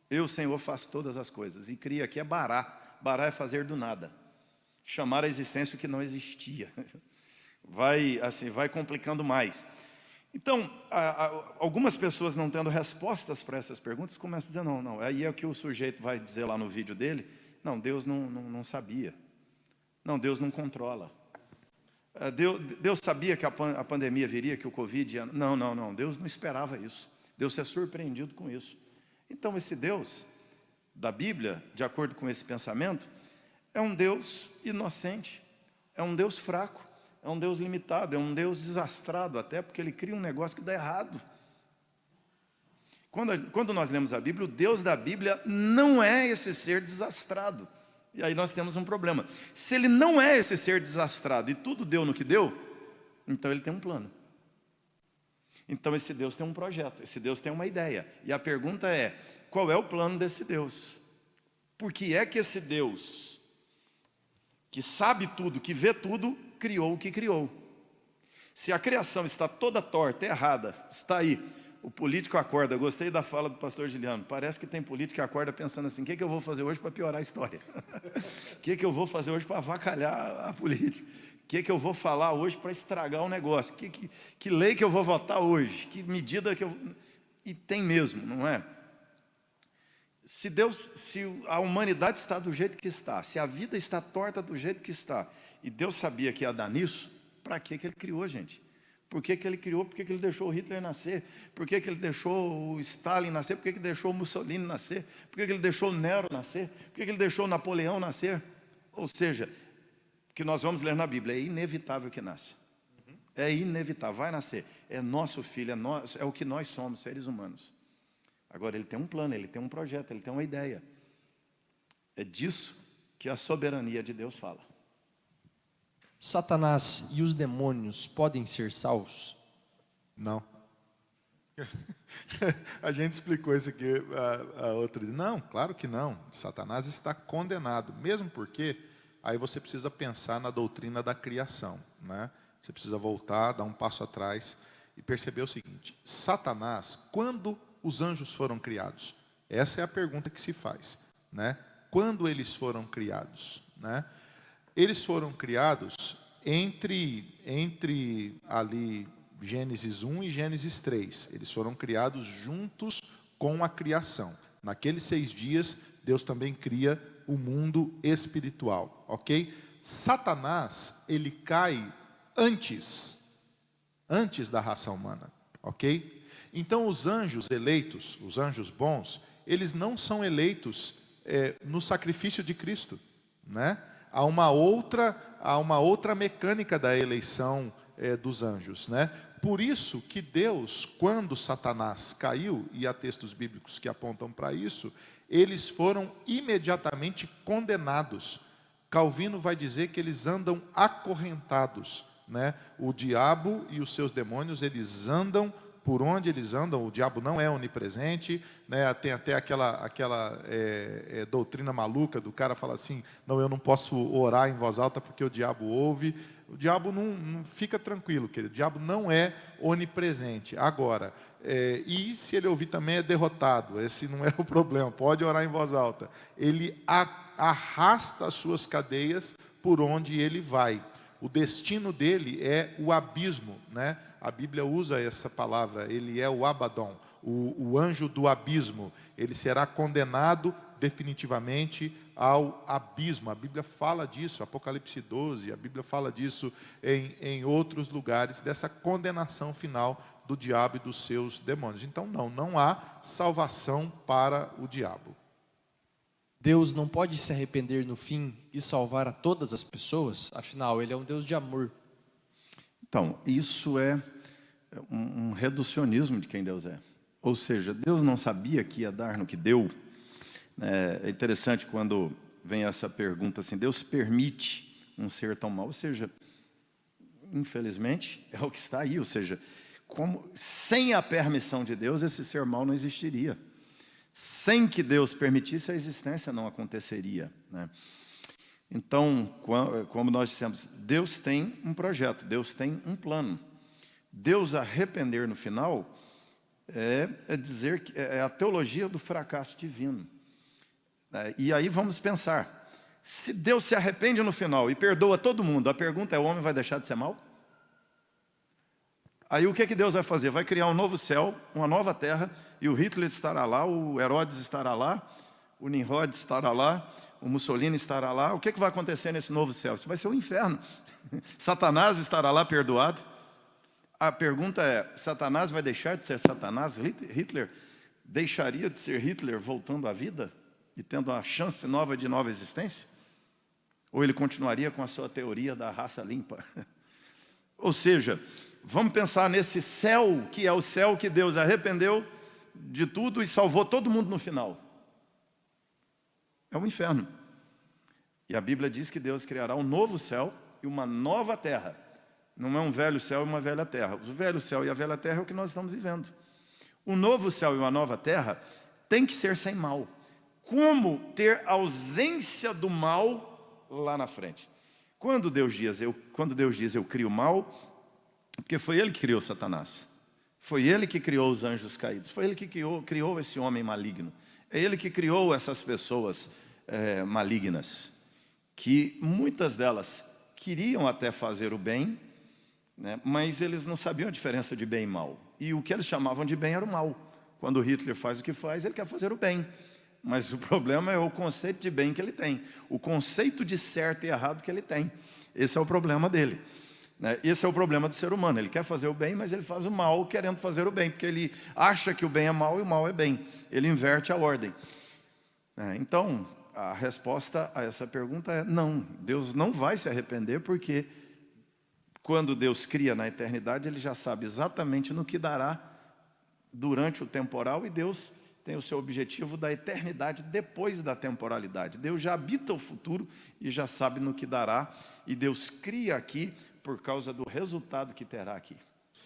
Speaker 3: Eu, Senhor, faço todas as coisas. E cria aqui é bará. Bará é fazer do nada. Chamar a existência o que não existia. Vai complicando mais. Então, algumas pessoas não tendo respostas para essas perguntas, começam a dizer, não. Aí é o que o sujeito vai dizer lá no vídeo dele. Não, Deus não sabia. Não, Deus não controla. Deus sabia que a pandemia viria, que o Covid ia... Não. Deus não esperava isso. Deus é surpreendido com isso. Então, esse Deus da Bíblia, de acordo com esse pensamento, é um Deus inocente, é um Deus fraco, é um Deus limitado, é um Deus desastrado até, porque ele cria um negócio que dá errado. Quando nós lemos a Bíblia, o Deus da Bíblia não é esse ser desastrado. E aí nós temos um problema. Se ele não é esse ser desastrado e tudo deu no que deu, então ele tem um plano. Então esse Deus tem um projeto, esse Deus tem uma ideia. E a pergunta é, qual é o plano desse Deus? Por que é que esse Deus, que sabe tudo, que vê tudo, criou o que criou? Se a criação está toda torta, errada, está aí, o político acorda. Eu gostei da fala do pastor Giliano. Parece que tem político que acorda pensando assim, o que eu vou fazer hoje para piorar a história? O que eu vou fazer hoje para avacalhar a política? O que eu vou falar hoje para estragar o negócio? Que lei que eu vou votar hoje? Que medida que eu... E tem mesmo, não é? Se a humanidade está do jeito que está, se a vida está torta do jeito que está, e Deus sabia que ia dar nisso, para que ele criou, gente? Por que ele criou? Por que ele deixou o Hitler nascer? Por que ele deixou o Stalin nascer? Por que ele deixou o Mussolini nascer? Por que ele deixou o Nero nascer? Por que ele deixou o Napoleão nascer? Ou seja, o que nós vamos ler na Bíblia, é inevitável que nasça. É inevitável, vai nascer. É nosso filho, é o que nós somos, seres humanos. Agora, ele tem um plano, ele tem um projeto, ele tem uma ideia. É disso que a soberania de Deus fala.
Speaker 2: Satanás e os demônios podem ser salvos?
Speaker 4: Não. A gente explicou isso aqui, a outra disse, não, claro que não. Satanás está condenado, mesmo porque aí você precisa pensar na doutrina da criação, né? Você precisa voltar, dar um passo atrás e perceber o seguinte, Satanás, quando os anjos foram criados? Essa é a pergunta que se faz, né? Quando eles foram criados, né? Eles foram criados entre ali Gênesis 1 e Gênesis 3. Eles foram criados juntos com a criação. Naqueles 6 dias, Deus também cria o mundo espiritual, ok? Satanás, ele cai antes da raça humana, ok? Então os anjos eleitos, os anjos bons, eles não são eleitos no sacrifício de Cristo, né? Há uma outra mecânica da eleição dos anjos, né? Por isso que Deus, quando Satanás caiu, e há textos bíblicos que apontam para isso, eles foram imediatamente condenados. Calvino vai dizer que eles andam acorrentados, né? O diabo e os seus demônios, eles andam por onde eles andam. O diabo não é onipresente, né? Tem até aquela doutrina maluca do cara falar assim: não, eu não posso orar em voz alta porque o diabo ouve. O diabo não fica tranquilo, querido. O diabo não é onipresente. Agora, e se ele ouvir também é derrotado. Esse não é o problema. Pode orar em voz alta. Ele arrasta as suas cadeias por onde ele vai. O destino dele é o abismo, né? A Bíblia usa essa palavra. Ele é o Abaddon, o anjo do abismo. Ele será condenado definitivamente ao abismo. A Bíblia fala disso, Apocalipse 12, a Bíblia fala disso em outros lugares, dessa condenação final do diabo e dos seus demônios. Então não há salvação para o diabo.
Speaker 2: Deus não pode se arrepender no fim e salvar a todas as pessoas? Afinal, Ele é um Deus de amor.
Speaker 3: Então, isso é um reducionismo de quem Deus é. Ou seja, Deus não sabia que ia dar no que deu. É interessante quando vem essa pergunta assim: Deus permite um ser tão mau? Ou seja, infelizmente, é o que está aí. Ou seja, sem a permissão de Deus, esse ser mau não existiria. Sem que Deus permitisse, a existência não aconteceria, né? Então, como nós dissemos, Deus tem um projeto, Deus tem um plano. Deus arrepender no final é dizer que é a teologia do fracasso divino. E aí vamos pensar, se Deus se arrepende no final e perdoa todo mundo, a pergunta é: o homem vai deixar de ser mau? Aí o que Deus vai fazer? Vai criar um novo céu, uma nova terra, e o Hitler estará lá, o Herodes estará lá, o Nimrod estará lá, o Mussolini estará lá. O que vai acontecer nesse novo céu? Isso vai ser um inferno. Satanás estará lá perdoado. A pergunta é: Satanás vai deixar de ser Satanás? Hitler deixaria de ser Hitler voltando à vida e tendo a chance nova de nova existência? Ou ele continuaria com a sua teoria da raça limpa? Ou seja, vamos pensar nesse céu, que é o céu que Deus arrependeu de tudo e salvou todo mundo no final. É um inferno. E a Bíblia diz que Deus criará um novo céu e uma nova terra. Não é um velho céu e uma velha terra. O velho céu e a velha terra é o que nós estamos vivendo. O novo céu e uma nova terra tem que ser sem mal. Como ter ausência do mal lá na frente? Quando Deus diz eu crio o mal, porque foi Ele que criou Satanás. Foi Ele que criou os anjos caídos. Foi Ele que criou esse homem maligno. É Ele que criou essas pessoas malignas, que muitas delas queriam até fazer o bem, né, mas eles não sabiam a diferença de bem e mal. E o que eles chamavam de bem era o mal. Quando Hitler faz o que faz, ele quer fazer o bem. Mas o problema é o conceito de bem que ele tem. O conceito de certo e errado que ele tem. Esse é o problema dele. Esse é o problema do ser humano. Ele quer fazer o bem, mas ele faz o mal querendo fazer o bem, porque ele acha que o bem é mal e o mal é bem. Ele inverte a ordem. Então, a resposta a essa pergunta é não. Deus não vai se arrepender, porque quando Deus cria na eternidade, Ele já sabe exatamente no que dará durante o temporal, e Deus tem o seu objetivo da eternidade depois da temporalidade. Deus já habita o futuro e já sabe no que dará, e Deus cria aqui por causa do resultado que terá aqui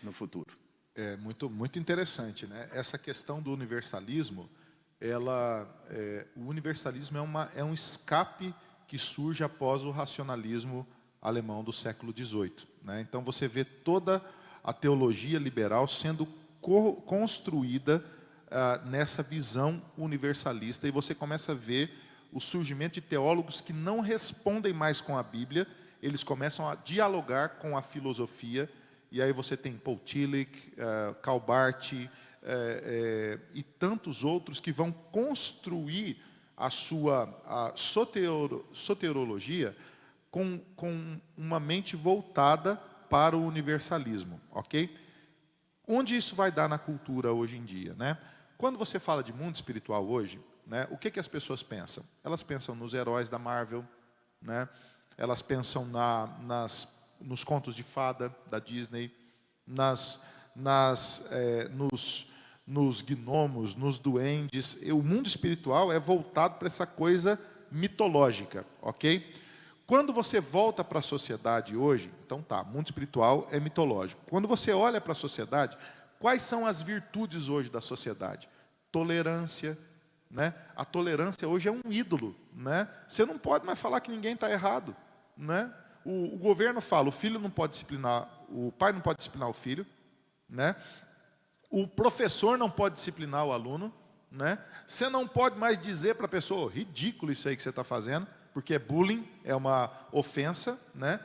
Speaker 3: no futuro.
Speaker 4: É muito interessante, né? Essa questão do universalismo, o universalismo é um escape que surge após o racionalismo alemão do século XVIII, né? Então você vê toda a teologia liberal sendo construída nessa visão universalista, e você começa a ver o surgimento de teólogos que não respondem mais com a Bíblia, eles começam a dialogar com a filosofia, e aí você tem Paul Tillich, Karl Barth, e tantos outros que vão construir a soteriologia com uma mente voltada para o universalismo, ok? Onde isso vai dar na cultura hoje em dia, né? Quando você fala de mundo espiritual hoje, né, o que as pessoas pensam? Elas pensam nos heróis da Marvel, né? Elas pensam nos contos de fada da Disney, nos gnomos, nos duendes. O mundo espiritual é voltado para essa coisa mitológica, ok? Quando você volta para a sociedade hoje, então tá, mundo espiritual é mitológico. Quando você olha para a sociedade, quais são as virtudes hoje da sociedade? Tolerância, né? A tolerância hoje é um ídolo, né? Você não pode mais falar que ninguém está errado, né? O governo fala, o filho não pode disciplinar, o pai não pode disciplinar o filho, né? O professor não pode disciplinar o aluno, né? Você não pode mais dizer para a pessoa, ridículo isso aí que você está fazendo, porque é bullying, é uma ofensa, né?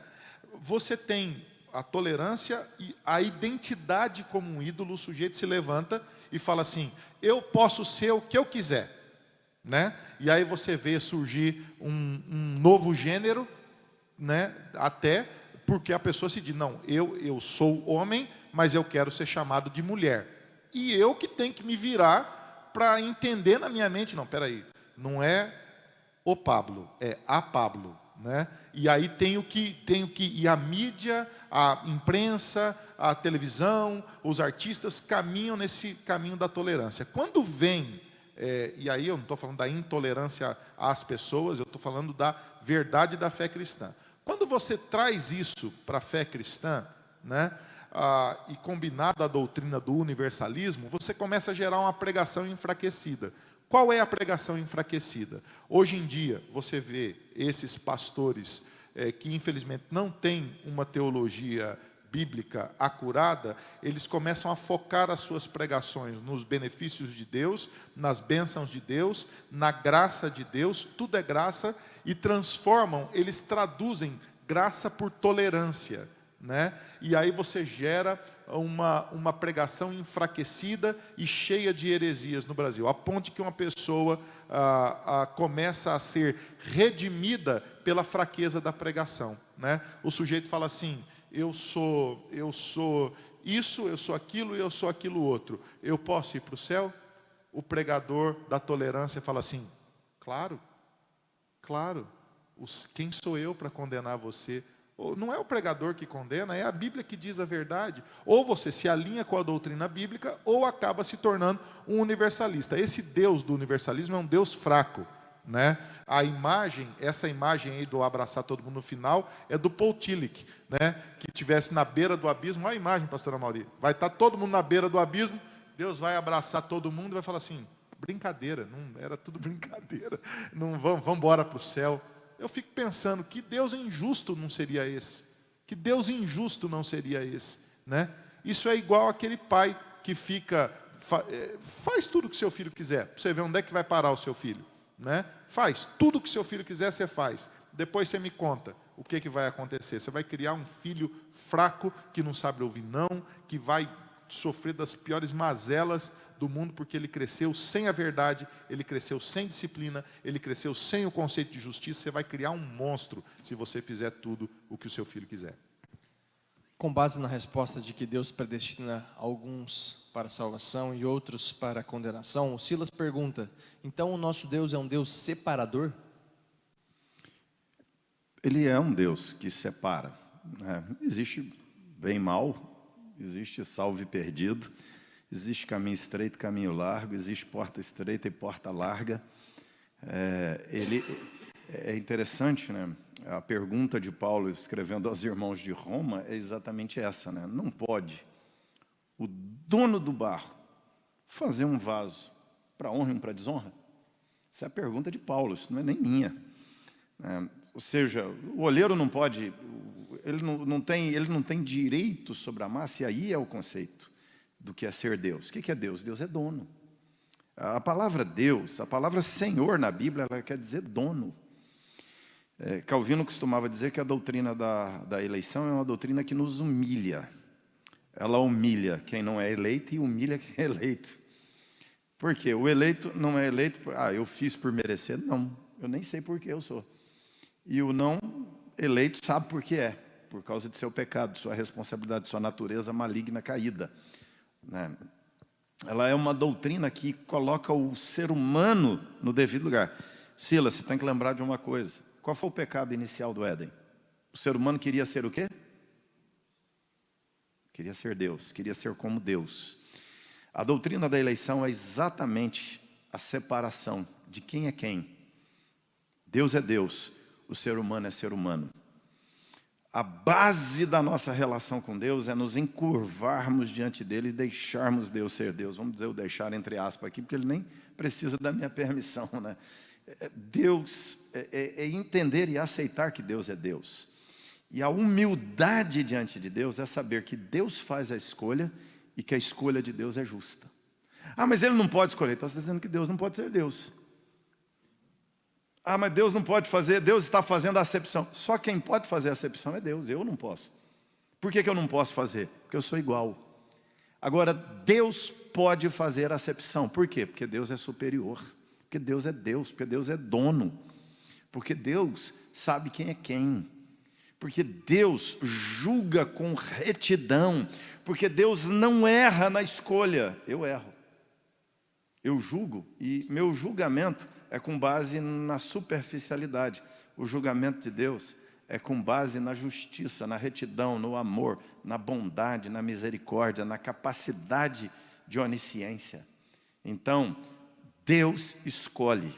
Speaker 4: Você tem a tolerância e a identidade como um ídolo. O sujeito se levanta e fala assim, eu posso ser o que eu quiser, né? E aí você vê surgir um novo gênero, né? Até porque a pessoa se diz, não, eu sou homem, mas eu quero ser chamado de mulher. E eu que tenho que me virar para entender na minha mente, não, peraí, não é o Pablo, é a Pablo, né? E aí e a mídia, a imprensa, a televisão, os artistas caminham nesse caminho da tolerância. Quando vem, e aí eu não estou falando da intolerância às pessoas, eu estou falando da verdade da fé cristã. Quando você traz isso para a fé cristã, né, e combinado à doutrina do universalismo, você começa a gerar uma pregação enfraquecida. Qual é a pregação enfraquecida? Hoje em dia, você vê esses pastores que infelizmente não têm uma teologia bíblica acurada, eles começam a focar as suas pregações nos benefícios de Deus, nas bênçãos de Deus, na graça de Deus, tudo é graça, e eles traduzem graça por tolerância, né? E aí você gera uma pregação enfraquecida e cheia de heresias no Brasil, a ponto de que uma pessoa começa a ser redimida pela fraqueza da pregação, né? O sujeito fala assim, eu sou isso, eu sou aquilo e eu sou aquilo outro, eu posso ir para o céu? O pregador da tolerância fala assim, claro, quem sou eu para condenar você? Não é o pregador que condena, é a Bíblia que diz a verdade. Ou você se alinha com a doutrina bíblica, ou acaba se tornando um universalista. Esse Deus do universalismo é um Deus fraco, né? Essa imagem aí do abraçar todo mundo no final, é do Paul Tillich, né? Que estivesse na beira do abismo. Olha a imagem, pastora Mauri. Vai estar todo mundo na beira do abismo, Deus vai abraçar todo mundo e vai falar assim, brincadeira, não era tudo brincadeira, não vamos embora para o céu. Eu fico pensando, que Deus injusto não seria esse? Que Deus injusto não seria esse, né? Isso é igual aquele pai que faz tudo o que seu filho quiser, para você ver onde é que vai parar o seu filho, né? Faz tudo o que seu filho quiser, você faz. Depois você me conta o que vai acontecer. Você vai criar um filho fraco, que não sabe ouvir não, que vai sofrer das piores mazelas do mundo, porque ele cresceu sem a verdade, ele cresceu sem disciplina, ele cresceu sem o conceito de justiça. Você vai criar um monstro se você fizer tudo o que o seu filho quiser.
Speaker 2: Com base na resposta de que Deus predestina alguns para a salvação e outros para a condenação, o Silas pergunta, então o nosso Deus é um Deus separador?
Speaker 3: Ele é um Deus que separa, né? Existe bem e mal, existe salvo e perdido, existe caminho estreito, caminho largo, existe porta estreita e porta larga. É interessante, né? A pergunta de Paulo escrevendo aos irmãos de Roma é exatamente essa, né? Não pode o dono do barro fazer um vaso para honra e um para desonra? Essa é a pergunta de Paulo, isso não é nem minha. Ou seja, o olheiro não pode, ele não tem direito sobre a massa, e aí é o conceito do que é ser Deus. O que é Deus? Deus é dono. A palavra Deus, a palavra Senhor na Bíblia, ela quer dizer dono. Calvino costumava dizer que a doutrina da eleição é uma doutrina que nos humilha. ela humilha quem não é eleito e humilha quem é eleito. Por quê? O eleito não é eleito, eu fiz por merecer. Não, eu nem sei por que eu sou. E o não eleito sabe por que é. Por causa de seu pecado, de sua responsabilidade, de sua natureza maligna caída, né? Ela é uma doutrina que coloca o ser humano no devido lugar. Silas, você tem que lembrar de uma coisa. Qual foi o pecado inicial do Éden? O ser humano queria ser o quê? Queria ser Deus, queria ser como Deus. A doutrina da eleição é exatamente a separação de quem é quem. Deus é Deus, o ser humano é ser humano. A base da nossa relação com Deus é nos encurvarmos diante dele e deixarmos Deus ser Deus. Vamos dizer o deixar entre aspas aqui, porque ele nem precisa da minha permissão, né? Deus é entender e aceitar que Deus é Deus. E a humildade diante de Deus é saber que Deus faz a escolha e que a escolha de Deus é justa. Mas ele não pode escolher. Então você está dizendo que Deus não pode ser Deus. Mas Deus não pode fazer, Deus está fazendo a acepção. Só quem pode fazer a acepção é Deus, eu não posso. Por que eu não posso fazer? Porque eu sou igual. Agora, Deus pode fazer a acepção. Por quê? Porque Deus é superior. Porque Deus é Deus, porque Deus é dono. Porque Deus sabe quem é quem. Porque Deus julga com retidão. Porque Deus não erra na escolha. Eu erro. Eu julgo e meu julgamento é com base na superficialidade. O julgamento de Deus é com base na justiça, na retidão, no amor, na bondade, na misericórdia, na capacidade de onisciência. Então, Deus escolhe.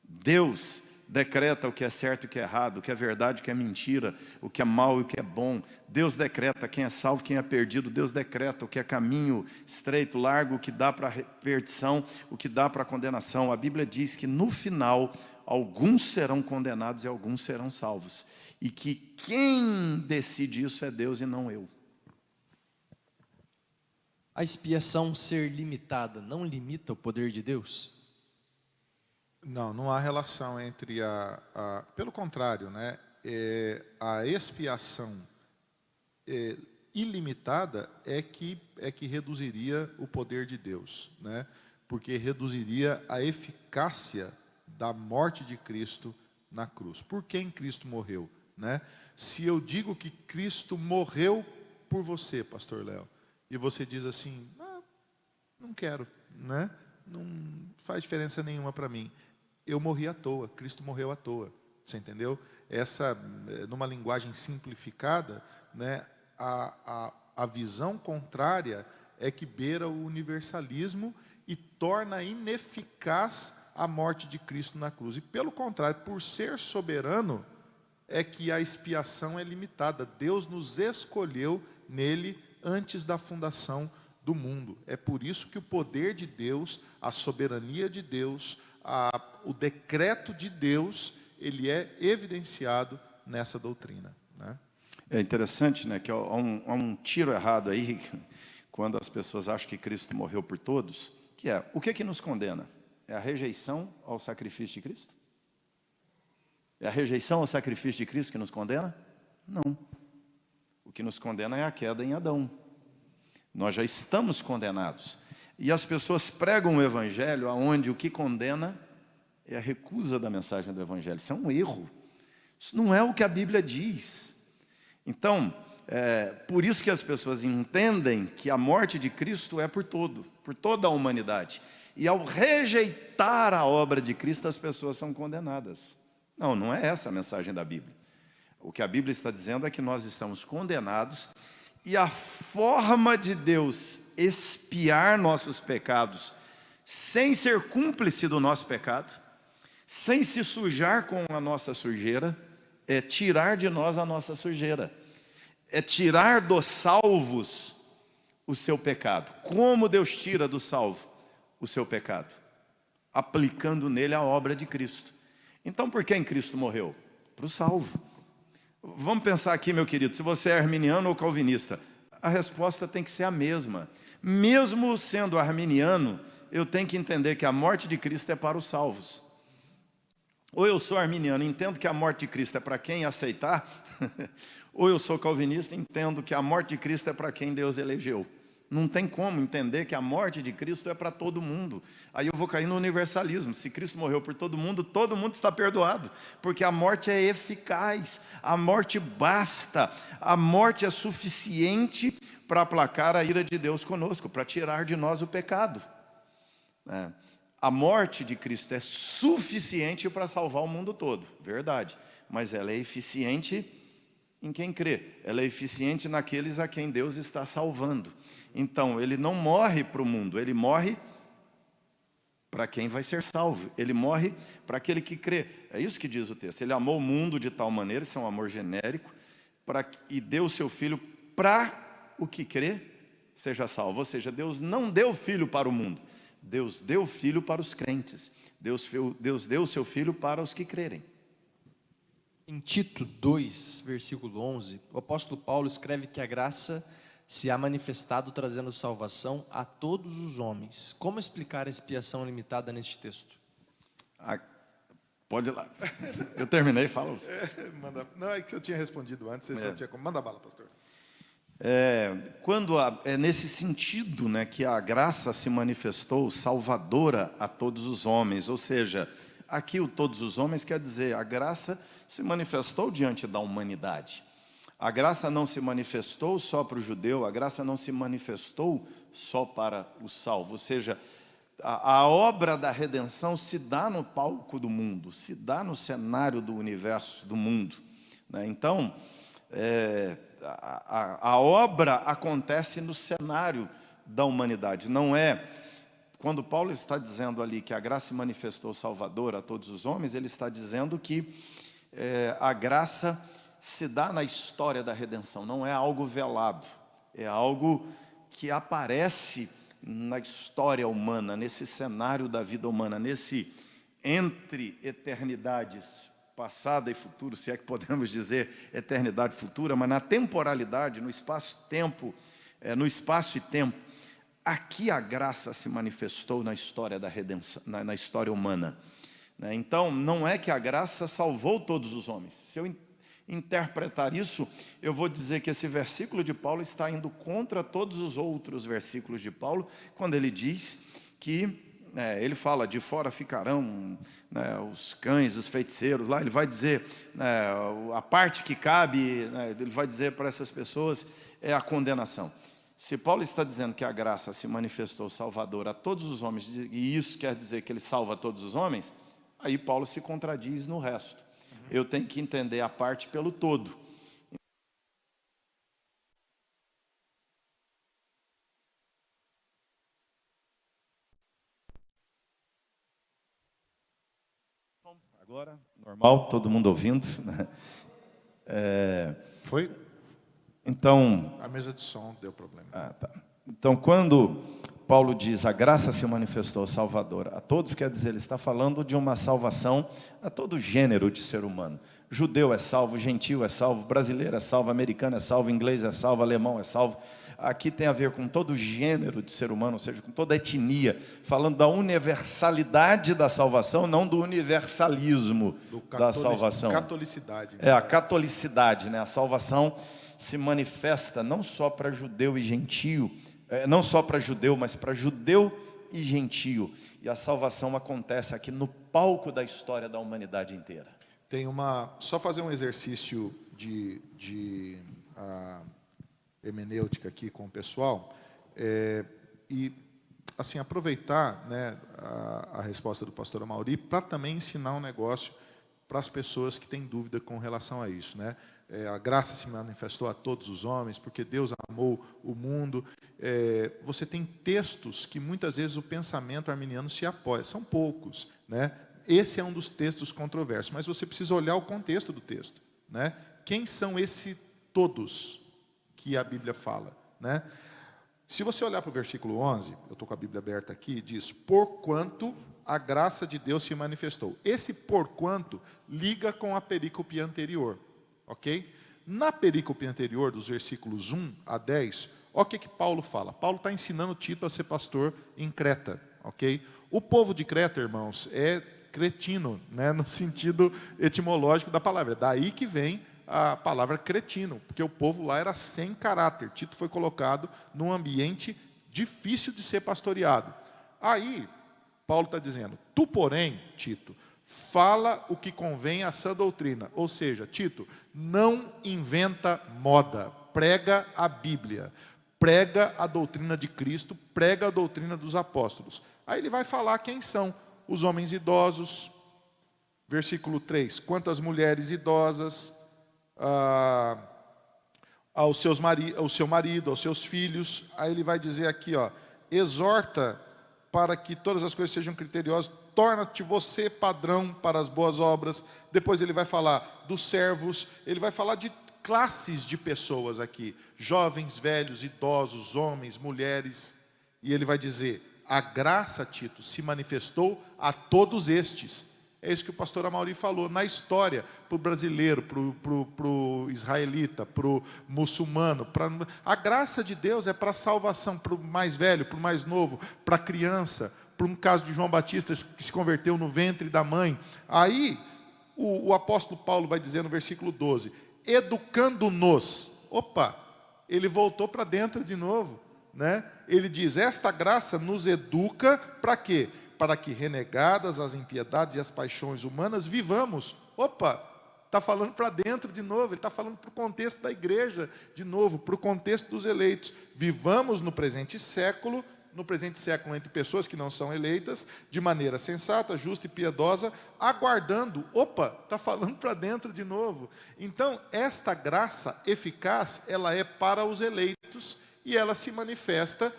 Speaker 3: Deus decreta o que é certo e o que é errado, o que é verdade, o que é mentira, o que é mal e o que é bom. Deus decreta quem é salvo, quem é perdido. Deus decreta o que é caminho estreito, largo, o que dá para perdição, o que dá para condenação. A Bíblia diz que no final, alguns serão condenados e alguns serão salvos. E que quem decide isso é Deus e não eu.
Speaker 2: A expiação ser limitada não limita o poder de Deus?
Speaker 4: Não há relação entre pelo contrário, né? A expiação ilimitada é que reduziria o poder de Deus, né? Porque reduziria a eficácia da morte de Cristo na cruz. Por quem Cristo morreu, né? Se eu digo que Cristo morreu por você, pastor Léo, e você diz assim, não quero, né? Não faz diferença nenhuma para mim. Eu morri à toa, Cristo morreu à toa. Você entendeu? Essa, numa linguagem simplificada, né, a visão contrária é que beira o universalismo e torna ineficaz a morte de Cristo na cruz. E pelo contrário, por ser soberano, é que a expiação é limitada. Deus nos escolheu nele antes da fundação do mundo. É por isso que o poder de Deus, a soberania de Deus, o decreto de Deus, ele é evidenciado nessa doutrina, né?
Speaker 3: É interessante, né, que há um tiro errado aí, quando as pessoas acham que Cristo morreu por todos, que é, o que nos condena? É a rejeição ao sacrifício de Cristo? É a rejeição ao sacrifício de Cristo que nos condena? Não. O que nos condena é a queda em Adão. Nós já estamos condenados. E as pessoas pregam o Evangelho onde o que condena é a recusa da mensagem do Evangelho. Isso é um erro. Isso não é o que a Bíblia diz. Então, por isso que as pessoas entendem que a morte de Cristo é por toda a humanidade. E ao rejeitar a obra de Cristo, as pessoas são condenadas. Não é essa a mensagem da Bíblia. O que a Bíblia está dizendo é que nós estamos condenados e a forma de Deus expiar nossos pecados, sem ser cúmplice do nosso pecado, sem se sujar com a nossa sujeira, é tirar de nós a nossa sujeira, é tirar dos salvos o seu pecado. Como Deus tira do salvo o seu pecado? Aplicando nele a obra de Cristo. Então, por quem Cristo morreu? Para o salvo. Vamos pensar aqui, meu querido, se você é arminiano ou calvinista, a resposta tem que ser a mesma. Mesmo sendo arminiano, eu tenho que entender que a morte de Cristo é para os salvos. Ou eu sou arminiano, entendo que a morte de Cristo é para quem aceitar, ou eu sou calvinista, entendo que a morte de Cristo é para quem Deus elegeu. Não tem como entender que a morte de Cristo é para todo mundo. Aí eu vou cair no universalismo. Se Cristo morreu por todo mundo está perdoado. Porque a morte é eficaz, a morte basta, a morte é suficiente para aplacar a ira de Deus conosco, para tirar de nós o pecado. A morte de Cristo é suficiente para salvar o mundo todo, verdade. Mas ela é eficiente em quem crê. Ela é eficiente naqueles a quem Deus está salvando. Então, ele não morre para o mundo, ele morre para quem vai ser salvo. Ele morre para aquele que crê. É isso que diz o texto. Ele amou o mundo de tal maneira, isso é um amor genérico, e deu o seu filho para o que crê seja salvo. Ou seja, Deus não deu o filho para o mundo. Deus deu o filho para os crentes. Deus deu o seu filho para os que crerem.
Speaker 2: Em Tito 2, versículo 11, o apóstolo Paulo escreve que a graça se há manifestado trazendo salvação a todos os homens. Como explicar a expiação limitada neste texto?
Speaker 3: Pode ir lá. Eu terminei, fala você.
Speaker 4: Não, é que eu tinha respondido antes, você só tinha como. Manda bala, pastor.
Speaker 3: É nesse sentido, né, que a graça se manifestou salvadora a todos os homens. Ou seja, aqui o todos os homens quer dizer, a graça se manifestou diante da humanidade. A graça não se manifestou só para o judeu, a graça não se manifestou só para o salvo. Ou seja, a obra da redenção se dá no palco do mundo, se dá no cenário do universo, do mundo. Então, a obra acontece no cenário da humanidade. Não é, quando Paulo está dizendo ali que a graça se manifestou salvadora a todos os homens, ele está dizendo que a graça se dá na história da redenção, não é algo velado, é algo que aparece na história humana, nesse cenário da vida humana, nesse entre eternidades passada e futuro, se é que podemos dizer eternidade futura, mas na temporalidade, no espaço-tempo, no espaço e tempo, aqui a graça se manifestou na história da redenção, na história humana. Então, não é que a graça salvou todos os homens. Se eu interpretar isso, eu vou dizer que esse versículo de Paulo está indo contra todos os outros versículos de Paulo, quando ele diz que, ele fala, de fora ficarão os cães, os feiticeiros, lá ele vai dizer, a parte que cabe, ele vai dizer para essas pessoas, é a condenação. Se Paulo está dizendo que a graça se manifestou salvadora a todos os homens, e isso quer dizer que ele salva todos os homens, aí Paulo se contradiz no resto. Eu tenho que entender a parte pelo todo. Agora, normal, todo mundo ouvindo.
Speaker 4: Foi?
Speaker 3: Então,
Speaker 4: A mesa de som deu problema.
Speaker 3: tá. Então, quando Paulo diz a graça se manifestou salvadora a todos, quer dizer, ele está falando de uma salvação a todo gênero de ser humano. Judeu é salvo, gentil é salvo, brasileiro é salvo, americano é salvo, inglês é salvo, alemão é salvo. Aqui tem a ver com todo gênero de ser humano, ou seja, com toda etnia, falando da universalidade da salvação, não do universalismo da salvação.
Speaker 4: Catolicidade.
Speaker 3: É a catolicidade, né? A salvação se manifesta não só para judeu e gentio, não só para judeu, mas para judeu e gentio. E a salvação acontece aqui no palco da história da humanidade inteira.
Speaker 4: Tem só fazer um exercício de hermenêutica aqui com o pessoal, e assim, aproveitar, né, a resposta do pastor Amauri para também ensinar um negócio para as pessoas que têm dúvida com relação a isso, né? A graça se manifestou a todos os homens, porque Deus amou o mundo. Você tem textos que muitas vezes o pensamento arminiano se apoia, são poucos, né? Esse é um dos textos controversos, mas você precisa olhar o contexto do texto, né? Quem são esses todos que a Bíblia fala, né? Se você olhar para o versículo 11, eu estou com a Bíblia aberta aqui, diz, porquanto a graça de Deus se manifestou. Esse porquanto liga com a perícope anterior, ok? Na perícope anterior, dos versículos 1 a 10, olha o que Paulo fala. Paulo está ensinando Tito a ser pastor em Creta, ok? O povo de Creta, irmãos, cretino, né? No sentido etimológico da palavra. É daí que vem a palavra cretino, porque o povo lá era sem caráter. Tito foi colocado num ambiente difícil de ser pastoreado. Aí, Paulo está dizendo, tu, porém, Tito, fala o que convém à sã doutrina. Ou seja, Tito, não inventa moda, prega a Bíblia, prega a doutrina de Cristo, prega a doutrina dos apóstolos. Aí ele vai falar quem são os homens idosos, versículo 3, quanto às mulheres idosas, ao seu marido, aos seus filhos. Aí ele vai dizer aqui, ó, exorta para que todas as coisas sejam criteriosas, torna-te você padrão para as boas obras. Depois ele vai falar dos servos, ele vai falar de classes de pessoas aqui, jovens, velhos, idosos, homens, mulheres, e ele vai dizer, a graça, Tito, se manifestou a todos estes. É isso que o pastor Amauri falou, na história, para o brasileiro, para o israelita, para o muçulmano. A graça de Deus é para a salvação, para o mais velho, para o mais novo, para a criança, para um caso de João Batista que se converteu no ventre da mãe. Aí, o apóstolo Paulo vai dizer no versículo 12, educando-nos. Opa, ele voltou para dentro de novo, né? Ele diz, esta graça nos educa para quê? Para que, renegadas as impiedades e as paixões humanas, vivamos. Opa, está falando para dentro de novo, ele está falando para o contexto da igreja de novo, para o contexto dos eleitos. Vivamos no presente século entre pessoas que não são eleitas, de maneira sensata, justa e piedosa, aguardando. Opa, está falando para dentro de novo. Então, esta graça eficaz, ela é para os eleitos e ela se manifesta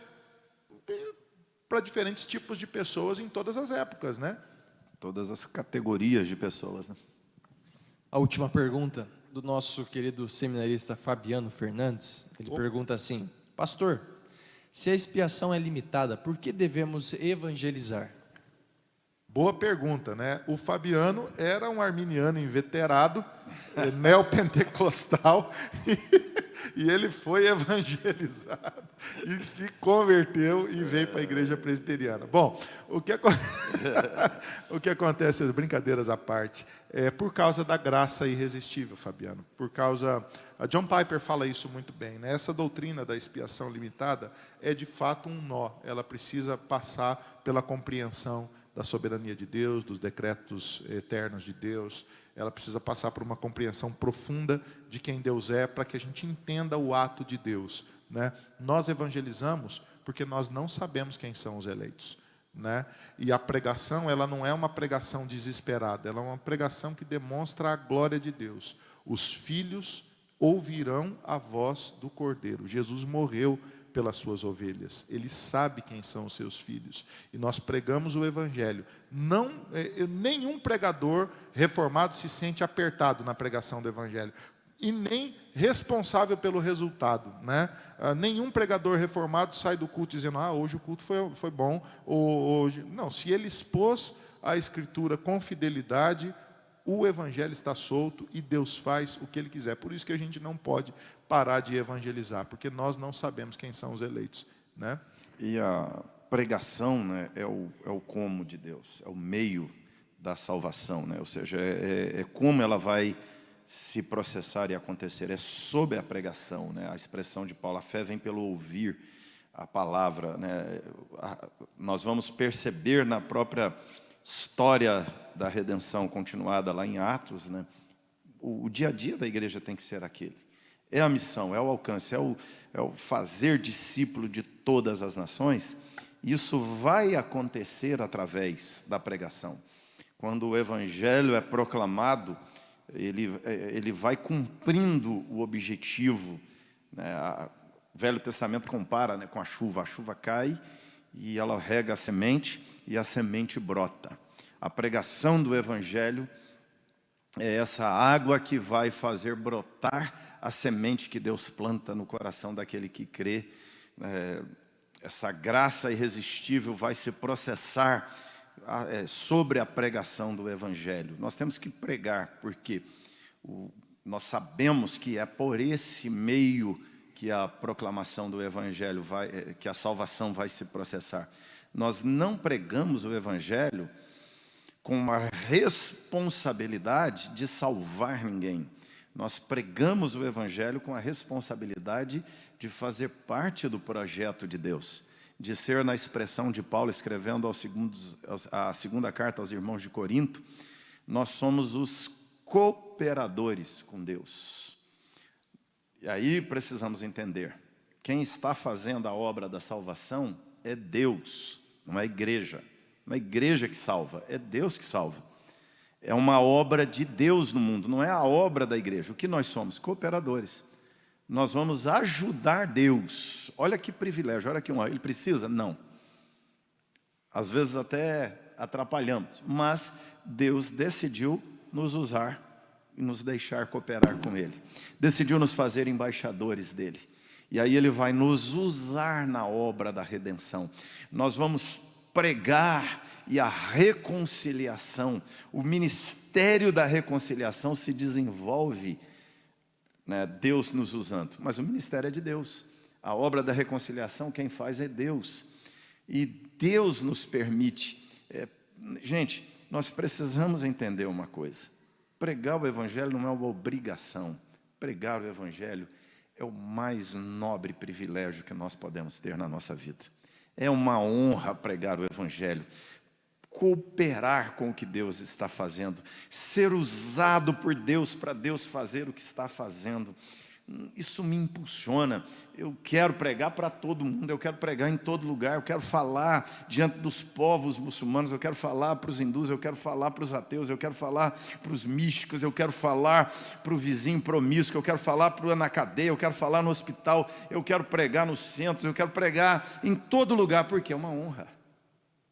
Speaker 4: para diferentes tipos de pessoas em todas as épocas, né?
Speaker 3: Todas as categorias de pessoas, né?
Speaker 2: A última pergunta do nosso querido seminarista Fabiano Fernandes. Ele pergunta assim, pastor, se a expiação é limitada, por que devemos evangelizar?
Speaker 4: Boa pergunta, né? O Fabiano era um arminiano inveterado, neopentecostal, e ele foi evangelizado e se converteu e veio para a igreja presbiteriana. Bom, o que acontece, as brincadeiras à parte, é por causa da graça irresistível, Fabiano. A John Piper fala isso muito bem, né? Essa doutrina da expiação limitada é de fato um nó. Ela precisa passar pela compreensão da soberania de Deus, dos decretos eternos de Deus. Ela precisa passar por uma compreensão profunda de quem Deus é, para que a gente entenda o ato de Deus, né? Nós evangelizamos porque nós não sabemos quem são os eleitos, né? E a pregação, ela não é uma pregação desesperada, ela é uma pregação que demonstra a glória de Deus. Os filhos ouvirão a voz do Cordeiro. Jesus morreu pelas suas ovelhas. Ele sabe quem são os seus filhos. E nós pregamos o Evangelho. Nenhum pregador reformado se sente apertado na pregação do Evangelho. E nem responsável pelo resultado, né? Nenhum pregador reformado sai do culto dizendo, hoje o culto foi bom. Hoje... Não, se ele expôs a Escritura com fidelidade, o Evangelho está solto e Deus faz o que Ele quiser. Por isso que a gente não pode parar de evangelizar, porque nós não sabemos quem são os eleitos, né?
Speaker 3: E a pregação, né, é o como de Deus, é o meio da salvação, né? Ou seja, é como ela vai se processar e acontecer, é sob a pregação, né? A expressão de Paulo, a fé vem pelo ouvir a palavra, né? Nós vamos perceber na própria história da redenção continuada lá em Atos, né? O dia a dia da igreja tem que ser aquele. É a missão, é o alcance, é o fazer discípulo de todas as nações. Isso vai acontecer através da pregação. Quando o evangelho é proclamado, ele vai cumprindo o objetivo, né? O Velho Testamento compara, né, com a chuva cai e ela rega a semente e a semente brota. A pregação do evangelho é essa água que vai fazer brotar a semente que Deus planta no coração daquele que crê. Essa graça irresistível vai se processar sobre a pregação do Evangelho. Nós temos que pregar, porque nós sabemos que é por esse meio que a proclamação do Evangelho que a salvação vai se processar. Nós não pregamos o Evangelho com uma responsabilidade de salvar ninguém. Nós pregamos o Evangelho com a responsabilidade de fazer parte do projeto de Deus, de ser, na expressão de Paulo, escrevendo a segunda carta aos irmãos de Corinto, nós somos os cooperadores com Deus. E aí precisamos entender, quem está fazendo a obra da salvação é Deus, não é a igreja. Não é a igreja que salva, é Deus que salva. É uma obra de Deus no mundo, não é a obra da igreja. O que nós somos? Cooperadores. Nós vamos ajudar Deus. Olha que privilégio, olha que honra. Ele precisa? Não. Às vezes até atrapalhamos, mas Deus decidiu nos usar e nos deixar cooperar com Ele. Decidiu nos fazer embaixadores dEle. E aí Ele vai nos usar na obra da redenção. Nós vamos pregar e a reconciliação, o ministério da reconciliação se desenvolve, né, Deus nos usando, mas o ministério é de Deus, a obra da reconciliação quem faz é Deus, e Deus nos permite, gente, nós precisamos entender uma coisa, pregar o Evangelho não é uma obrigação, pregar o Evangelho é o mais nobre privilégio que nós podemos ter na nossa vida, é uma honra pregar o Evangelho, cooperar com o que Deus está fazendo, ser usado por Deus para Deus fazer o que está fazendo. Isso me impulsiona. Eu quero pregar para todo mundo, eu quero pregar em todo lugar, eu quero falar diante dos povos muçulmanos, eu quero falar para os hindus, eu quero falar para os ateus, eu quero falar para os místicos, eu quero falar para o vizinho promíscuo, eu quero falar na cadeia, eu quero falar no hospital, eu quero pregar nos centros, eu quero pregar em todo lugar, porque é uma honra.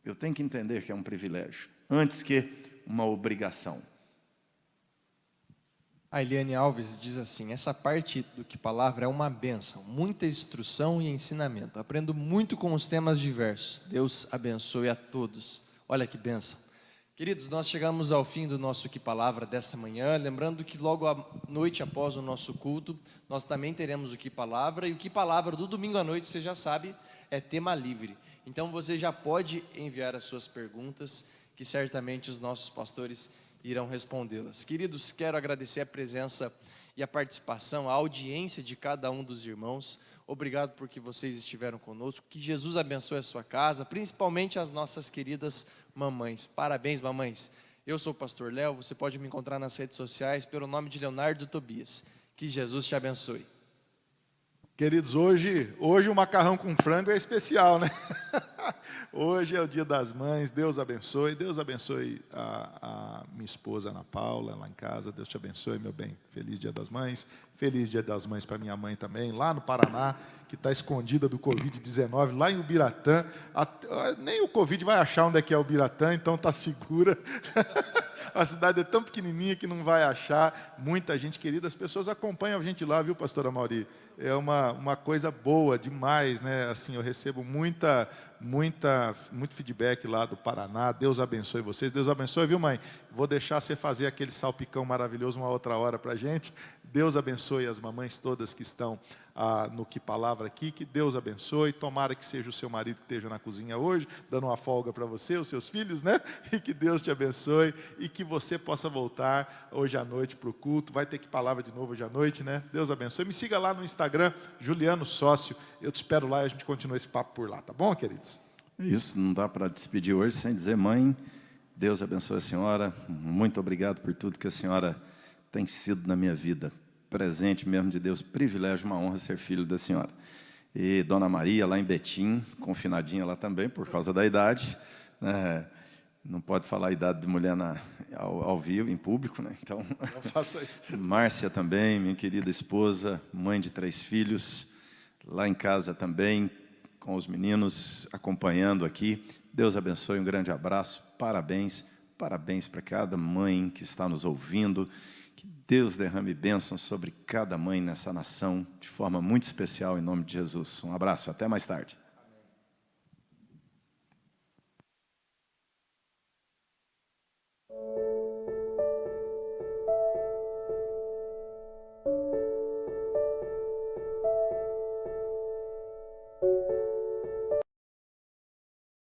Speaker 3: Eu tenho que entender que é um privilégio, antes que uma obrigação.
Speaker 2: A Eliane Alves diz assim, essa parte do Que Palavra é uma bênção, muita instrução e ensinamento. Aprendo muito com os temas diversos. Deus abençoe a todos. Olha que bênção. Queridos, nós chegamos ao fim do nosso Que Palavra dessa manhã, lembrando que logo à noite após o nosso culto, nós também teremos o Que Palavra, e o Que Palavra do domingo à noite, você já sabe, é tema livre. Então você já pode enviar as suas perguntas, que certamente os nossos pastores irão respondê-las. Queridos, quero agradecer a presença e a participação, a audiência de cada um dos irmãos. Obrigado porque vocês estiveram conosco. Que Jesus abençoe a sua casa, principalmente as nossas queridas mamães. Parabéns, mamães. Eu sou o pastor Léo, você pode me encontrar nas redes sociais pelo nome de Leonardo Tobias. Que Jesus te abençoe.
Speaker 4: Queridos, hoje o macarrão com frango é especial, né? Hoje é o Dia das Mães, Deus abençoe a minha esposa Ana Paula, lá em casa, Deus te abençoe, meu bem, feliz Dia das Mães para minha mãe também, lá no Paraná, que está escondida do Covid-19, lá em Ubiratã, nem o Covid vai achar onde é que é Ubiratã, então está segura, a cidade é tão pequenininha que não vai achar, muita gente querida, as pessoas acompanham a gente lá, viu, pastora Mauri? É uma coisa boa demais, né? Assim, eu recebo muito feedback lá do Paraná. Deus abençoe vocês. Deus abençoe, viu, mãe? Vou deixar você fazer aquele salpicão maravilhoso uma outra hora para a gente. Deus abençoe as mamães todas que estão no Que Palavra aqui. Que Deus abençoe. Tomara que seja o seu marido que esteja na cozinha hoje, dando uma folga para você, os seus filhos, né? E que Deus te abençoe e que você possa voltar hoje à noite para o culto. Vai ter Que Palavra de novo hoje à noite, né? Deus abençoe. Me siga lá no Instagram, Juliano Sócio. Eu te espero lá e a gente continua esse papo por lá, tá bom, queridos?
Speaker 3: Isso, não dá para despedir hoje sem dizer, mãe, Deus abençoe a senhora, muito obrigado por tudo que a senhora tem sido na minha vida, presente mesmo de Deus, privilégio, uma honra ser filho da senhora. E Dona Maria, lá em Betim, confinadinha lá também, por causa da idade, né? Não pode falar a idade de mulher ao vivo, em público, né? Então,
Speaker 4: não faça isso.
Speaker 3: Márcia também, minha querida esposa, mãe de 3 filhos, lá em casa também, com os meninos acompanhando aqui. Deus abençoe, um grande abraço, parabéns para cada mãe que está nos ouvindo. Que Deus derrame bênçãos sobre cada mãe nessa nação, de forma muito especial, em nome de Jesus. Um abraço, até mais tarde.